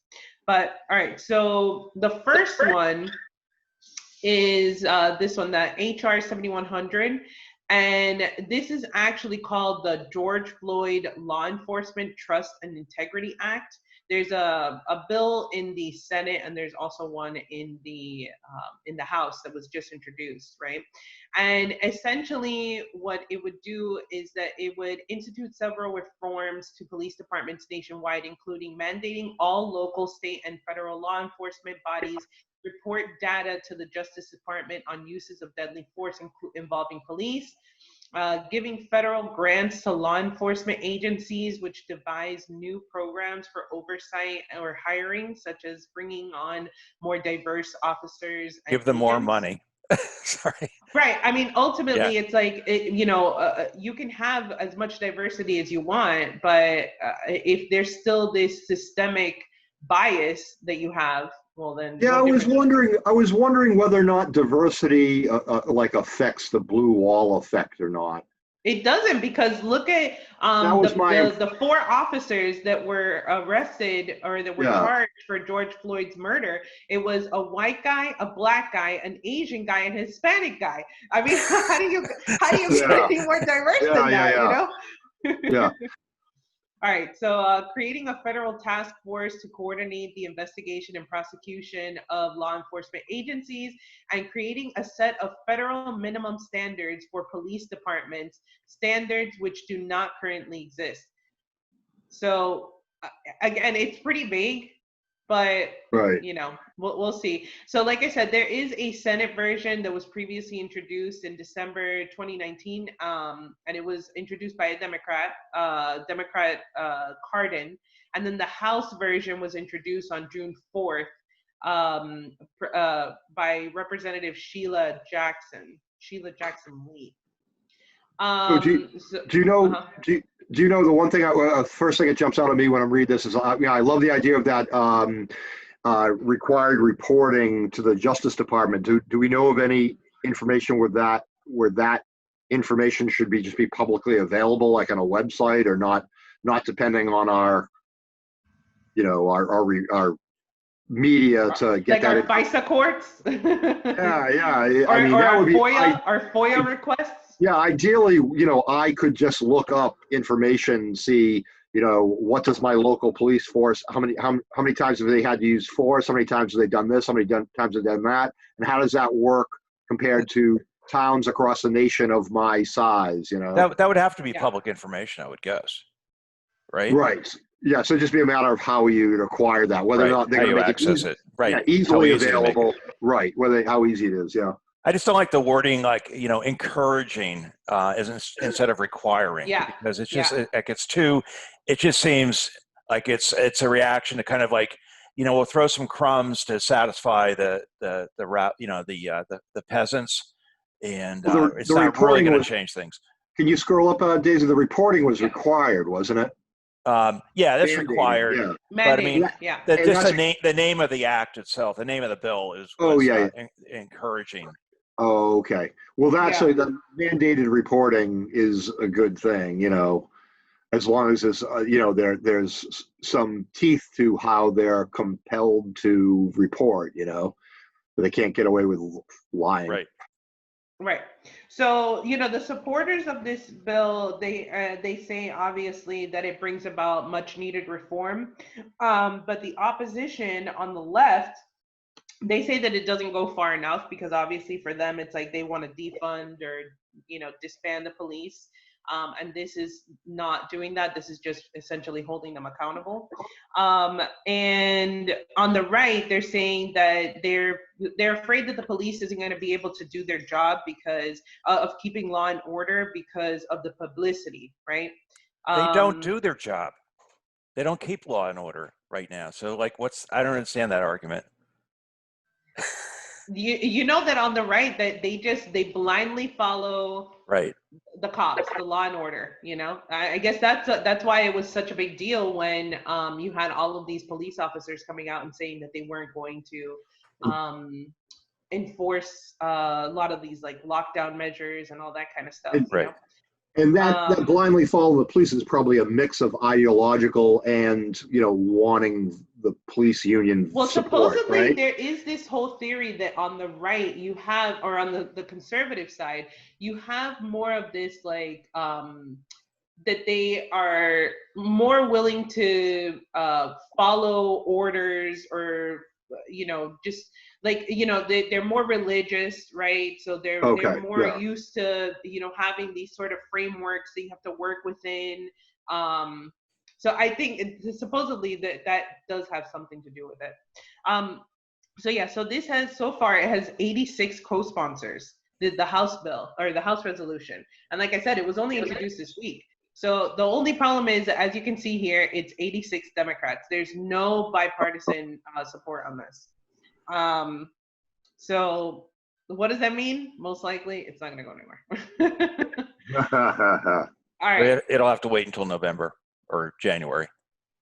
Speaker 2: But all right, so the first one is this one, the HR 7100. And this is actually called the George Floyd Law Enforcement Trust and Integrity Act. There's a bill in the Senate, and there's also one in the House that was just introduced, right? And essentially, what it would do is that it would institute several reforms to police departments nationwide, including mandating all local, state, and federal law enforcement bodies report data to the Justice Department on uses of deadly force involving police, giving federal grants to law enforcement agencies, which devise new programs for oversight or hiring, such as bringing on more diverse officers and
Speaker 1: Give them more
Speaker 2: agents.
Speaker 1: money. Sorry.
Speaker 2: Right. I mean, ultimately,
Speaker 1: Yeah.
Speaker 2: it's like, you can have as much diversity as you want, but if there's still this systemic bias that you have, well, then
Speaker 3: Yeah,
Speaker 2: what difference?
Speaker 3: I was wondering whether or not diversity like affects the blue wall effect or not.
Speaker 2: It doesn't, because look at
Speaker 3: That was my
Speaker 2: the four officers that were arrested or that were
Speaker 3: yeah.
Speaker 2: charged for George Floyd's murder. It was a white guy, a black guy, an Asian guy, and a Hispanic guy. I mean, how do you get
Speaker 3: Yeah.
Speaker 2: any more diverse
Speaker 3: Yeah,
Speaker 2: than that?
Speaker 3: yeah.
Speaker 2: All right, so creating a federal task force to coordinate the investigation and prosecution of law enforcement agencies, and creating a set of federal minimum standards for police departments, standards which do not currently exist. So again, it's pretty vague, but
Speaker 3: Right.
Speaker 2: we'll see. So like I said, there is a Senate version that was previously introduced in December 2019, and it was introduced by a Democrat Cardin, and then the House version was introduced on June 4th by Representative Sheila Jackson Lee.
Speaker 3: So do you know
Speaker 2: Uh-huh.
Speaker 3: do you know the one thing first thing that jumps out at me when I'm reading this is I love the idea of that required reporting to the Justice Department. Do we know of any information where that information should just be publicly available, like on a website, or not depending on our our media to get
Speaker 2: Like
Speaker 3: that
Speaker 2: our FISA courts?
Speaker 3: yeah.
Speaker 2: or
Speaker 3: I mean,
Speaker 2: or
Speaker 3: that would
Speaker 2: our
Speaker 3: be
Speaker 2: FOIA requests?
Speaker 3: yeah, ideally, I could just look up information, see, what does my local police force, how many times have they had to use force, how many times have they done this, how many times have they done that, and how does that work compared to towns across the nation of my size,
Speaker 1: That would have to be
Speaker 2: Yeah.
Speaker 1: public information, I would guess. Right?
Speaker 3: Right. Yeah, so it'd just be a matter of how you acquire that, whether or
Speaker 1: Right.
Speaker 3: not they're
Speaker 1: How
Speaker 3: going to
Speaker 1: you
Speaker 3: make it
Speaker 1: access
Speaker 3: easy,
Speaker 1: it. Right.
Speaker 3: yeah,
Speaker 1: How
Speaker 3: easily
Speaker 1: easy to make it.
Speaker 3: available, right, how easy it is, yeah.
Speaker 1: I just don't like the wording, like, encouraging instead of requiring,
Speaker 2: Yeah.
Speaker 1: because it's
Speaker 2: Yeah.
Speaker 1: just like it just seems like it's a reaction to kind of like we'll throw some crumbs to satisfy the peasants, and it's
Speaker 3: The
Speaker 1: not really
Speaker 3: reporting
Speaker 1: going to
Speaker 3: was.
Speaker 1: change things.
Speaker 3: Can you scroll up, Daisy? The reporting was required, wasn't it?
Speaker 1: Yeah, that's
Speaker 3: Mandated,
Speaker 1: required.
Speaker 3: yeah.
Speaker 1: But I mean,
Speaker 2: Mandated, yeah.
Speaker 3: And
Speaker 1: just
Speaker 3: that's
Speaker 1: the name of the act itself, the name of the bill is
Speaker 3: oh
Speaker 1: was
Speaker 3: yeah.
Speaker 1: encouraging.
Speaker 3: Oh, okay. Well, that's
Speaker 2: Yeah.
Speaker 3: the mandated reporting is a good thing, as long as there's there's some teeth to how they're compelled to report, but they can't get away with lying.
Speaker 1: Right.
Speaker 2: Right. So, the supporters of this bill, they say obviously that it brings about much needed reform. But the opposition on the left, they say that it doesn't go far enough because obviously for them it's like they want to defund or disband the police, and this is not doing that. This is just essentially holding them accountable. And on the right, they're saying that they're afraid that the police isn't going to be able to do their job because of keeping law and order because of the publicity, right?
Speaker 1: They don't do their job. They don't keep law and order right now. So like, I don't understand that argument.
Speaker 2: You know that on the right that they blindly follow
Speaker 1: Right.
Speaker 2: the cops, the law and order. I guess that's why it was such a big deal when you had all of these police officers coming out and saying that they weren't going to enforce a lot of these like lockdown measures and all that kind of stuff.
Speaker 1: Right.
Speaker 3: And that blindly follow the police is probably a mix of ideological and wanting the police union
Speaker 2: well,
Speaker 3: support,
Speaker 2: supposedly
Speaker 3: right?
Speaker 2: there is this whole theory that on the right you have, or on the conservative side, you have more of this like that they are more willing to follow orders, or just like they're more religious, right? So they're
Speaker 3: Okay,
Speaker 2: more
Speaker 3: yeah.
Speaker 2: used to having these sort of frameworks that you have to work within. So I think supposedly that does have something to do with it. So yeah, so this has so far it has 86 co-sponsors, the House bill or the House resolution, and like I said, it was only introduced this week. So the only problem is, as you can see here, it's 86 Democrats. There's no bipartisan support on this. So what does that mean? Most likely, it's not going to go anywhere. All right.
Speaker 1: It'll have to wait until November or January.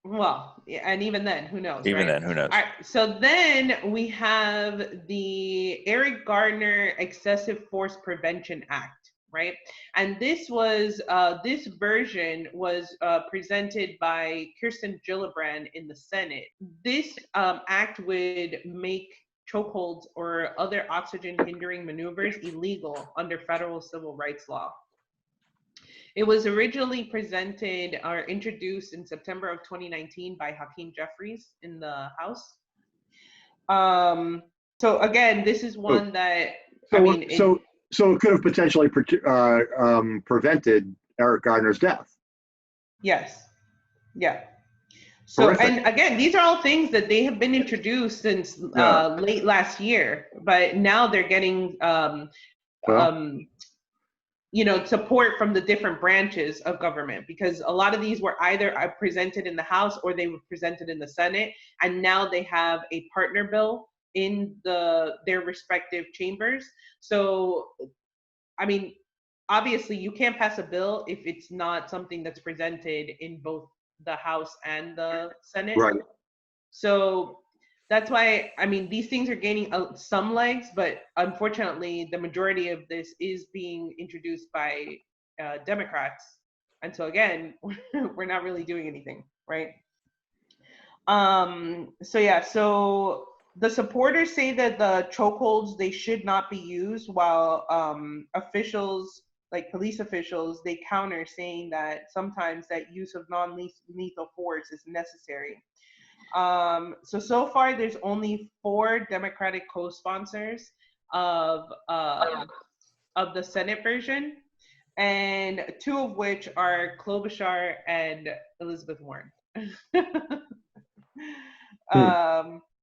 Speaker 2: Well, yeah, and even then, who knows?
Speaker 1: Even
Speaker 2: right?
Speaker 1: then, who knows?
Speaker 2: All right. So then we have the Eric Gardner Excessive Force Prevention Act. Right, and this version was presented by Kirsten Gillibrand in the Senate. This act would make chokeholds or other oxygen-hindering maneuvers illegal under federal civil rights law. It was originally presented or introduced in September of 2019 by Hakeem Jeffries in the House. So again, this is one that
Speaker 3: So it could have potentially prevented Eric Gardner's death.
Speaker 2: Yes. Yeah. So, horrific. And again, these are all things that they have been introduced since late last year, but now they're getting, support from the different branches of government, because a lot of these were either presented in the House or they were presented in the Senate, and now they have a partner bill in their respective chambers. So, I mean, obviously you can't pass a bill if it's not something that's presented in both the House and the Senate.
Speaker 3: Right.
Speaker 2: So that's why, I mean, these things are gaining some legs, but unfortunately the majority of this is being introduced by Democrats. And so again, we're not really doing anything, right? So the supporters say that the chokeholds, they should not be used, while officials, like police officials, they counter, saying that sometimes that use of non-lethal force is necessary. So far there's only 4 Democratic co-sponsors of the Senate version, and 2 of which are Klobuchar and Elizabeth Warren.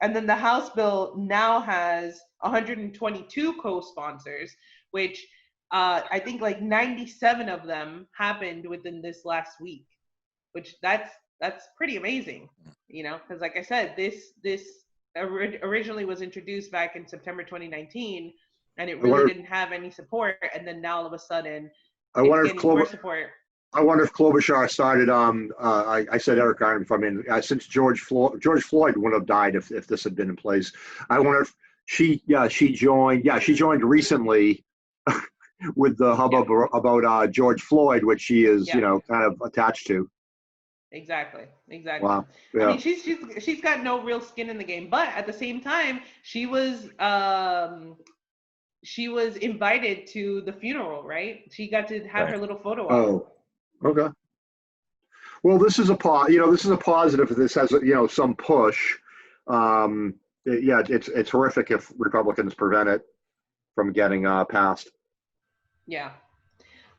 Speaker 2: And then the House bill now has 122 co-sponsors, which I think like 97 of them happened within this last week, which that's pretty amazing. You know, because like I said, this originally was introduced back in September 2019, and it
Speaker 3: I
Speaker 2: really
Speaker 3: wonder,
Speaker 2: didn't have any support. And then now all of a sudden,
Speaker 3: I
Speaker 2: it's
Speaker 3: wonder if
Speaker 2: getting more support.
Speaker 3: I wonder if Klobuchar started. I said Eric Garner. I mean, since George Floyd wouldn't have died if this had been in place. I wonder if she joined. Yeah, she joined recently with the
Speaker 2: Yeah,
Speaker 3: hubbub about George Floyd, which she is,
Speaker 2: yeah,
Speaker 3: kind of attached to.
Speaker 2: exactly, exactly.
Speaker 3: Wow.
Speaker 2: I
Speaker 3: Yeah.
Speaker 2: mean, she's got no real skin in the game, but at the same time, she was invited to the funeral, right? She got to have
Speaker 1: Right.
Speaker 2: her little photo op.
Speaker 3: Oh. Okay. Well, this is a this is a positive. This has some push. Yeah, it's horrific if Republicans prevent it from getting passed.
Speaker 2: Yeah.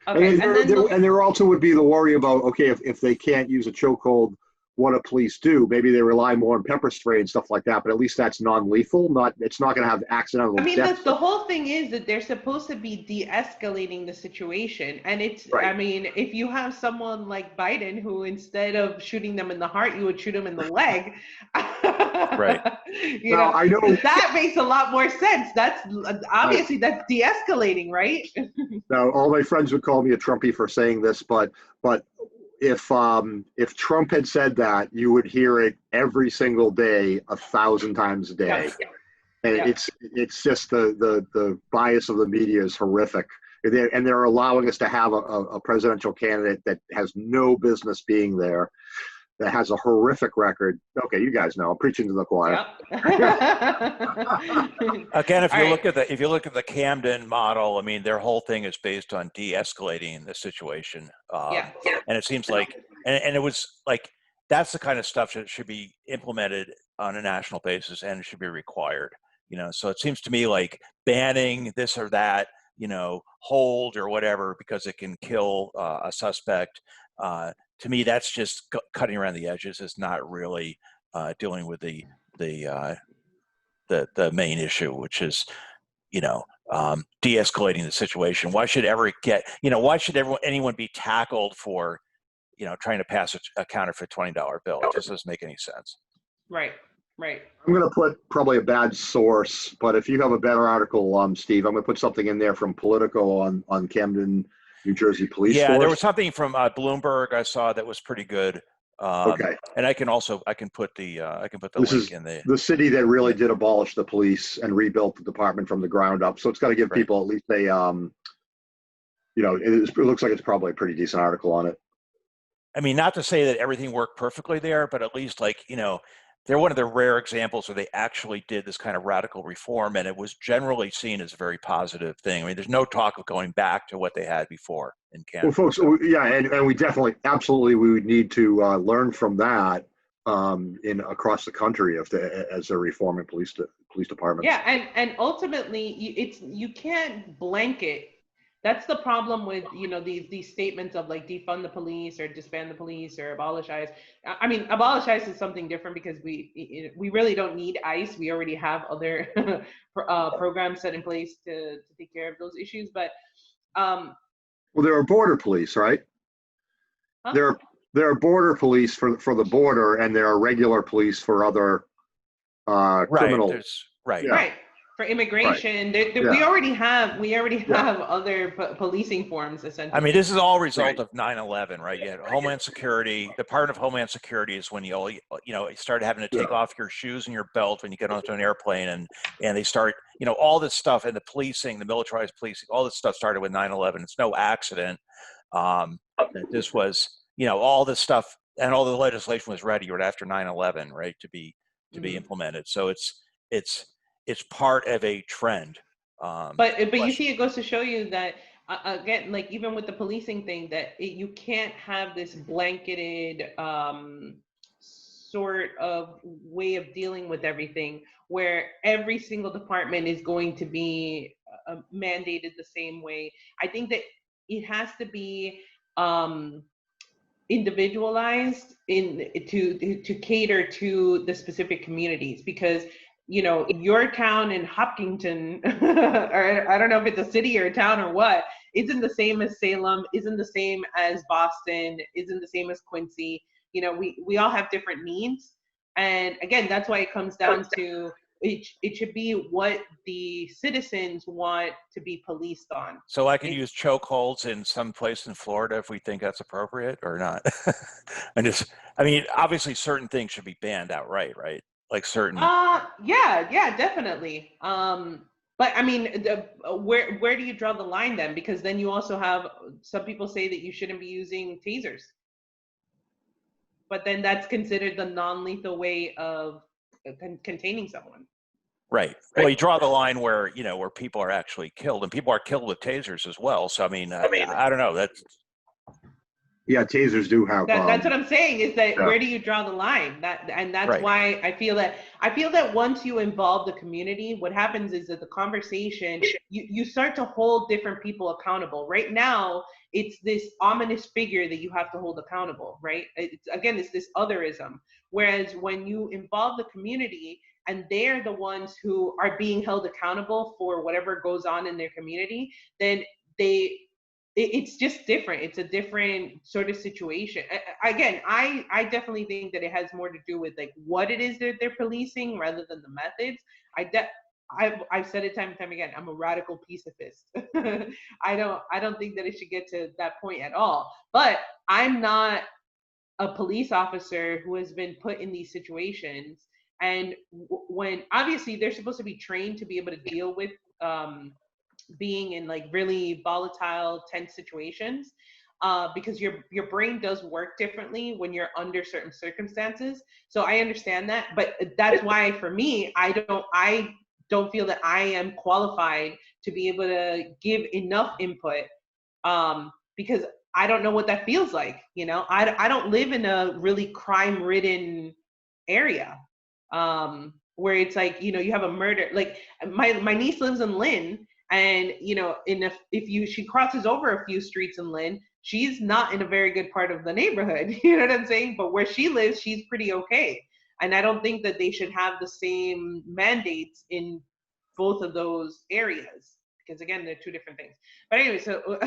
Speaker 3: And
Speaker 2: Okay,
Speaker 3: then
Speaker 2: and then the
Speaker 3: there also would be the worry about, okay, if they can't use a chokehold, what do police do? Maybe they rely more on pepper spray and stuff like that, but at least that's non-lethal. It's not going to have
Speaker 2: I
Speaker 3: accidental
Speaker 2: mean,
Speaker 3: deaths.
Speaker 2: the whole thing is that they're supposed to be de-escalating the situation. And I
Speaker 3: Right.
Speaker 2: mean, if you have someone like Biden who instead of shooting them in the heart, you would shoot them in the leg,
Speaker 1: Right.
Speaker 3: Now I know.
Speaker 2: that makes a lot more sense. That's
Speaker 3: Right.
Speaker 2: obviously that's de-escalating, right?
Speaker 3: Now all my friends would call me a Trumpy for saying this, but if Trump had said that, you would hear it every single day, 1,000 times a
Speaker 2: Yep,
Speaker 3: day. And
Speaker 2: yep.
Speaker 3: it's just the bias of the media is horrific. And they're allowing us to have a presidential candidate that has no business being there, that has a horrific record. Okay, you guys know, I'm preaching to the choir.
Speaker 2: Yep.
Speaker 1: Again,
Speaker 2: All right.
Speaker 1: if you look at the Camden model, I mean, their whole thing is based on de-escalating the situation,
Speaker 2: Yeah.
Speaker 1: and it seems like, and it was like that's the kind of stuff that should be implemented on a national basis and it should be required. So it seems to me like banning this or that, hold or whatever because it can kill a suspect. To me, that's just cutting around the edges. It's not really dealing with the the main issue, which is de-escalating the situation. Why should anyone be tackled for trying to pass a counterfeit $20 bill? It just doesn't make any sense.
Speaker 2: Right. Right.
Speaker 3: I'm going to put probably a bad source, but if you have a better article, Steve, I'm going to put something in there from Politico on Camden, New Jersey police
Speaker 1: Yeah, there
Speaker 3: force.
Speaker 1: was something from Bloomberg I saw that was pretty good.
Speaker 3: Okay.
Speaker 1: And I can put the
Speaker 3: This
Speaker 1: link
Speaker 3: is
Speaker 1: in the
Speaker 3: the city that really
Speaker 1: yeah,
Speaker 3: did abolish the police and rebuilt the department from the ground up. So it's got to give
Speaker 1: right.
Speaker 3: people at least it looks like it's probably a pretty decent article on it.
Speaker 1: I mean, not to say that everything worked perfectly there, but at least they're one of the rare examples where they actually did this kind of radical reform, and it was generally seen as a very positive thing. I mean, there's no talk of going back to what they had before in
Speaker 3: Well,
Speaker 1: Canada.
Speaker 3: folks,
Speaker 1: So.
Speaker 3: yeah, and we definitely, absolutely, we would need to learn from that in across the country as they're reforming police departments.
Speaker 2: Yeah, and ultimately, you can't blanket. That's the problem with these statements of like defund the police or disband the police or abolish ICE. I mean, abolish ICE is something different because we really don't need ICE. We already have other programs set in place to take care of those issues. But
Speaker 3: Well, there are border police, right?
Speaker 2: huh?
Speaker 3: There are border police for the border, and there are regular police for other
Speaker 1: Right.
Speaker 3: criminal.
Speaker 1: There's right.
Speaker 3: Yeah,
Speaker 2: Right. For
Speaker 3: right.
Speaker 2: immigration, we
Speaker 3: Yeah,
Speaker 2: already have
Speaker 3: yeah.
Speaker 2: other policing forms
Speaker 1: I mean,
Speaker 2: essentially.
Speaker 1: this is all a result
Speaker 3: Right.
Speaker 1: of 9/11, right? You had Homeland Security. The part of Homeland Security is when you started having to take
Speaker 3: Yeah.
Speaker 1: off your shoes and your belt when you get onto an airplane, and they start, all this stuff, and the policing, the militarized policing, all this stuff started with 9/11. It's no accident that this was, all this stuff and all the legislation was ready right after 9/11, right, to be
Speaker 2: Mhm.
Speaker 1: implemented. So it's part of a trend.
Speaker 2: But you see, it goes to show you that again, like even with the policing thing, that you can't have this blanketed sort of way of dealing with everything, where every single department is going to be mandated the same way. I think that it has to be individualized to cater to the specific communities, because your town in Hopkinton or I don't know if it's a city or a town or what, isn't the same as Salem, isn't the same as Boston, isn't the same as Quincy. We all have different needs. And again, that's why it comes down to it should be what the citizens want to be policed on.
Speaker 1: So I can use chokeholds in some place in Florida if we think that's appropriate or not. I mean, obviously certain things should be banned outright, right? Like certain.
Speaker 2: Yeah, definitely. But I mean, where do you draw the line then? Because then you also have some people say that you shouldn't be using tasers, but then that's considered the non-lethal way of containing someone.
Speaker 1: Right. Well, you draw the line where, you know, where people are actually killed, and people are killed with tasers as well. So, I mean, I don't know.
Speaker 3: Yeah, tasers do have.
Speaker 2: That's what I'm saying is that
Speaker 3: yeah.
Speaker 2: Where do you draw the line? That's right. Why I feel that once you involve the community, what happens is that the conversation, you start to hold different people accountable. Right now, it's this ominous figure that you have to hold accountable, right? It's this otherism. Whereas when you involve the community and they're the ones who are being held accountable for whatever goes on in their community, then it's just different. It's a different sort of situation. Again, I definitely think that it has more to do with like what it is that they're policing rather than the methods. I've said it time and time again. I'm a radical pacifist. I don't think that it should get to that point at all. But I'm not a police officer who has been put in these situations. And when obviously they're supposed to be trained to be able to deal with being in like really volatile, tense situations, because your brain does work differently when you're under certain circumstances. So I understand that, but that's why for me, I don't feel that I am qualified to be able to give enough input, because I don't know what that feels like. You know, I don't live in a really crime-ridden area, where it's like, you know, you have a murder. Like my niece lives in Lynn. And you know, she crosses over a few streets in Lynn, she's not in a very good part of the neighborhood. You know what I'm saying? But where she lives, she's pretty okay. And I don't think that they should have the same mandates in both of those areas, because again, they're two different things. But anyway, so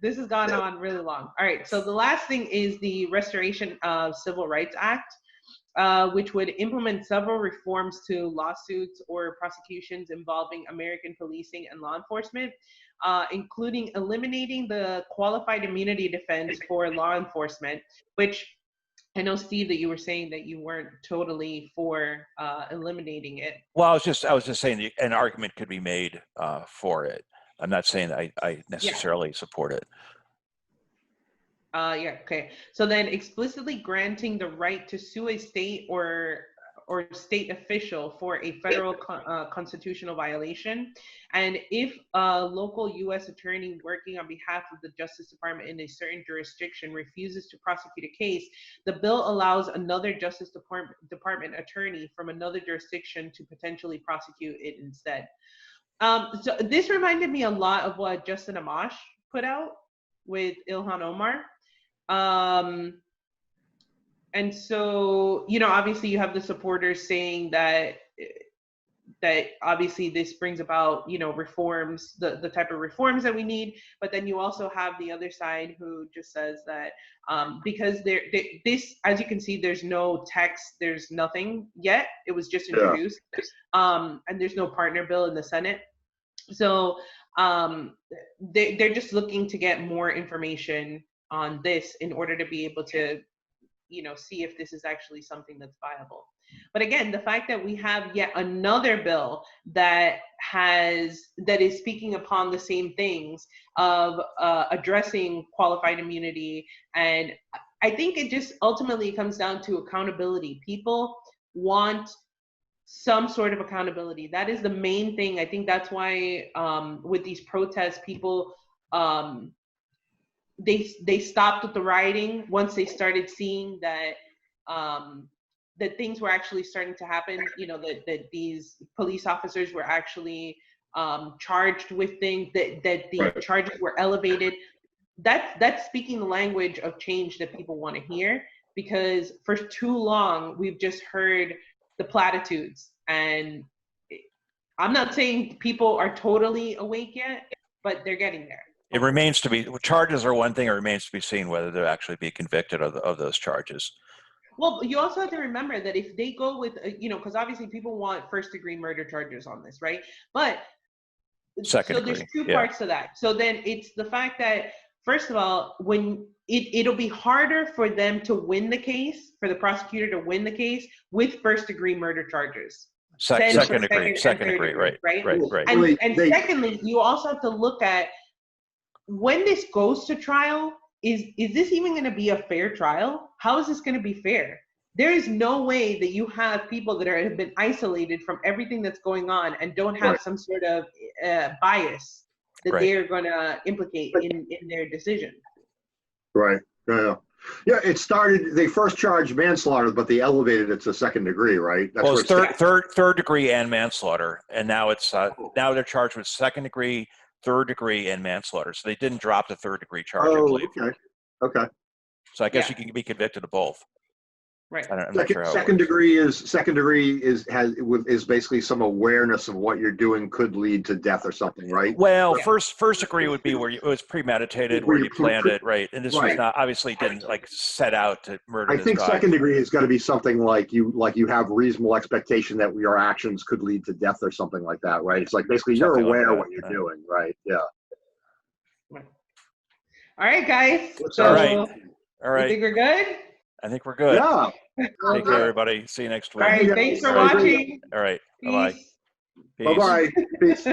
Speaker 2: this has gone on really long. All right, so the last thing is the Restoration of Civil Rights Act. Which would implement several reforms to lawsuits or prosecutions involving American policing and law enforcement, including eliminating the qualified immunity defense for law enforcement, which I know, Steve, that you were saying that you weren't totally for eliminating it.
Speaker 1: Well, I was just saying an argument could be made for it. I'm not saying that I necessarily support it.
Speaker 2: Yeah, okay. So then explicitly granting the right to sue a state or state official for a federal constitutional violation. And if a local U.S. attorney working on behalf of the Justice Department in a certain jurisdiction refuses to prosecute a case, the bill allows another Justice Department attorney from another jurisdiction to potentially prosecute it instead. So this reminded me a lot of what Justin Amash put out with Ilhan Omar. And so, you know, obviously you have the supporters saying that obviously this brings about, you know, reforms, the type of reforms that we need. But then you also have the other side who just says that because this, as you can see, there's no text, there's nothing yet. It was just introduced. And there's no partner bill in the Senate. So they're just looking to get more information on this in order to be able to, you know, see if this is actually something that's viable. But again, the fact that we have yet another bill that is speaking upon the same things of addressing qualified immunity, and I think it just ultimately comes down to accountability. People want some sort of accountability. That is the main thing. I think that's why with these protests, people they stopped with the rioting once they started seeing that that things were actually starting to happen. You know, that these police officers were actually charged with things, that the charges were elevated. That's speaking the language of change that people want to hear, because for too long we've just heard the platitudes. And I'm not saying people are totally awake yet, but they're getting there.
Speaker 1: It remains to be, charges are one thing, it remains to be seen whether they'll actually be convicted of those charges.
Speaker 2: Well, you also have to remember that if they go with, because obviously people want first-degree murder charges on this, right? But
Speaker 1: Second
Speaker 2: so there's
Speaker 1: degree.
Speaker 2: two
Speaker 1: Yeah.
Speaker 2: parts to that. So then it's the fact that, first of all, when it'll be harder for them to win the case, for the prosecutor to win the case with first-degree murder charges.
Speaker 1: Second degree. Second
Speaker 2: and third
Speaker 1: degree. Right.
Speaker 2: right?
Speaker 1: Right.
Speaker 2: And secondly, you also have to look at when this goes to trial, is this even going to be a fair trial? How is this going to be fair? There is no way that you have people that have been isolated from everything that's going on and don't have some sort of bias that they're going to implicate in their decision.
Speaker 3: Right. Yeah. Yeah, it started. They first charged manslaughter, but they elevated it to second degree, right?
Speaker 1: That's well, it's third degree and manslaughter, and now it's now they're charged with second degree, third degree, and manslaughter. So they didn't drop the third degree charge. I believe.
Speaker 3: Okay.
Speaker 1: So I guess you can be convicted of both.
Speaker 2: Right.
Speaker 1: I'm not sure how
Speaker 3: second degree is basically some awareness of what you're doing could lead to death or something, right?
Speaker 1: Well, first degree would be where it was premeditated, where you planned it, right? And this was not obviously didn't like set out to murder.
Speaker 3: I think
Speaker 1: guy.
Speaker 3: Second degree is going to be something like you have reasonable expectation that your actions could lead to death or something like that, right? It's like basically you're aware of what you're doing, right? Yeah.
Speaker 2: All right, guys.
Speaker 1: All right.
Speaker 2: You think we're good?
Speaker 1: I think we're good.
Speaker 3: Yeah.
Speaker 1: Take care, everybody. See you next week.
Speaker 2: All right. Thanks for watching.
Speaker 1: All right. Bye-bye.
Speaker 3: Bye-bye. Peace.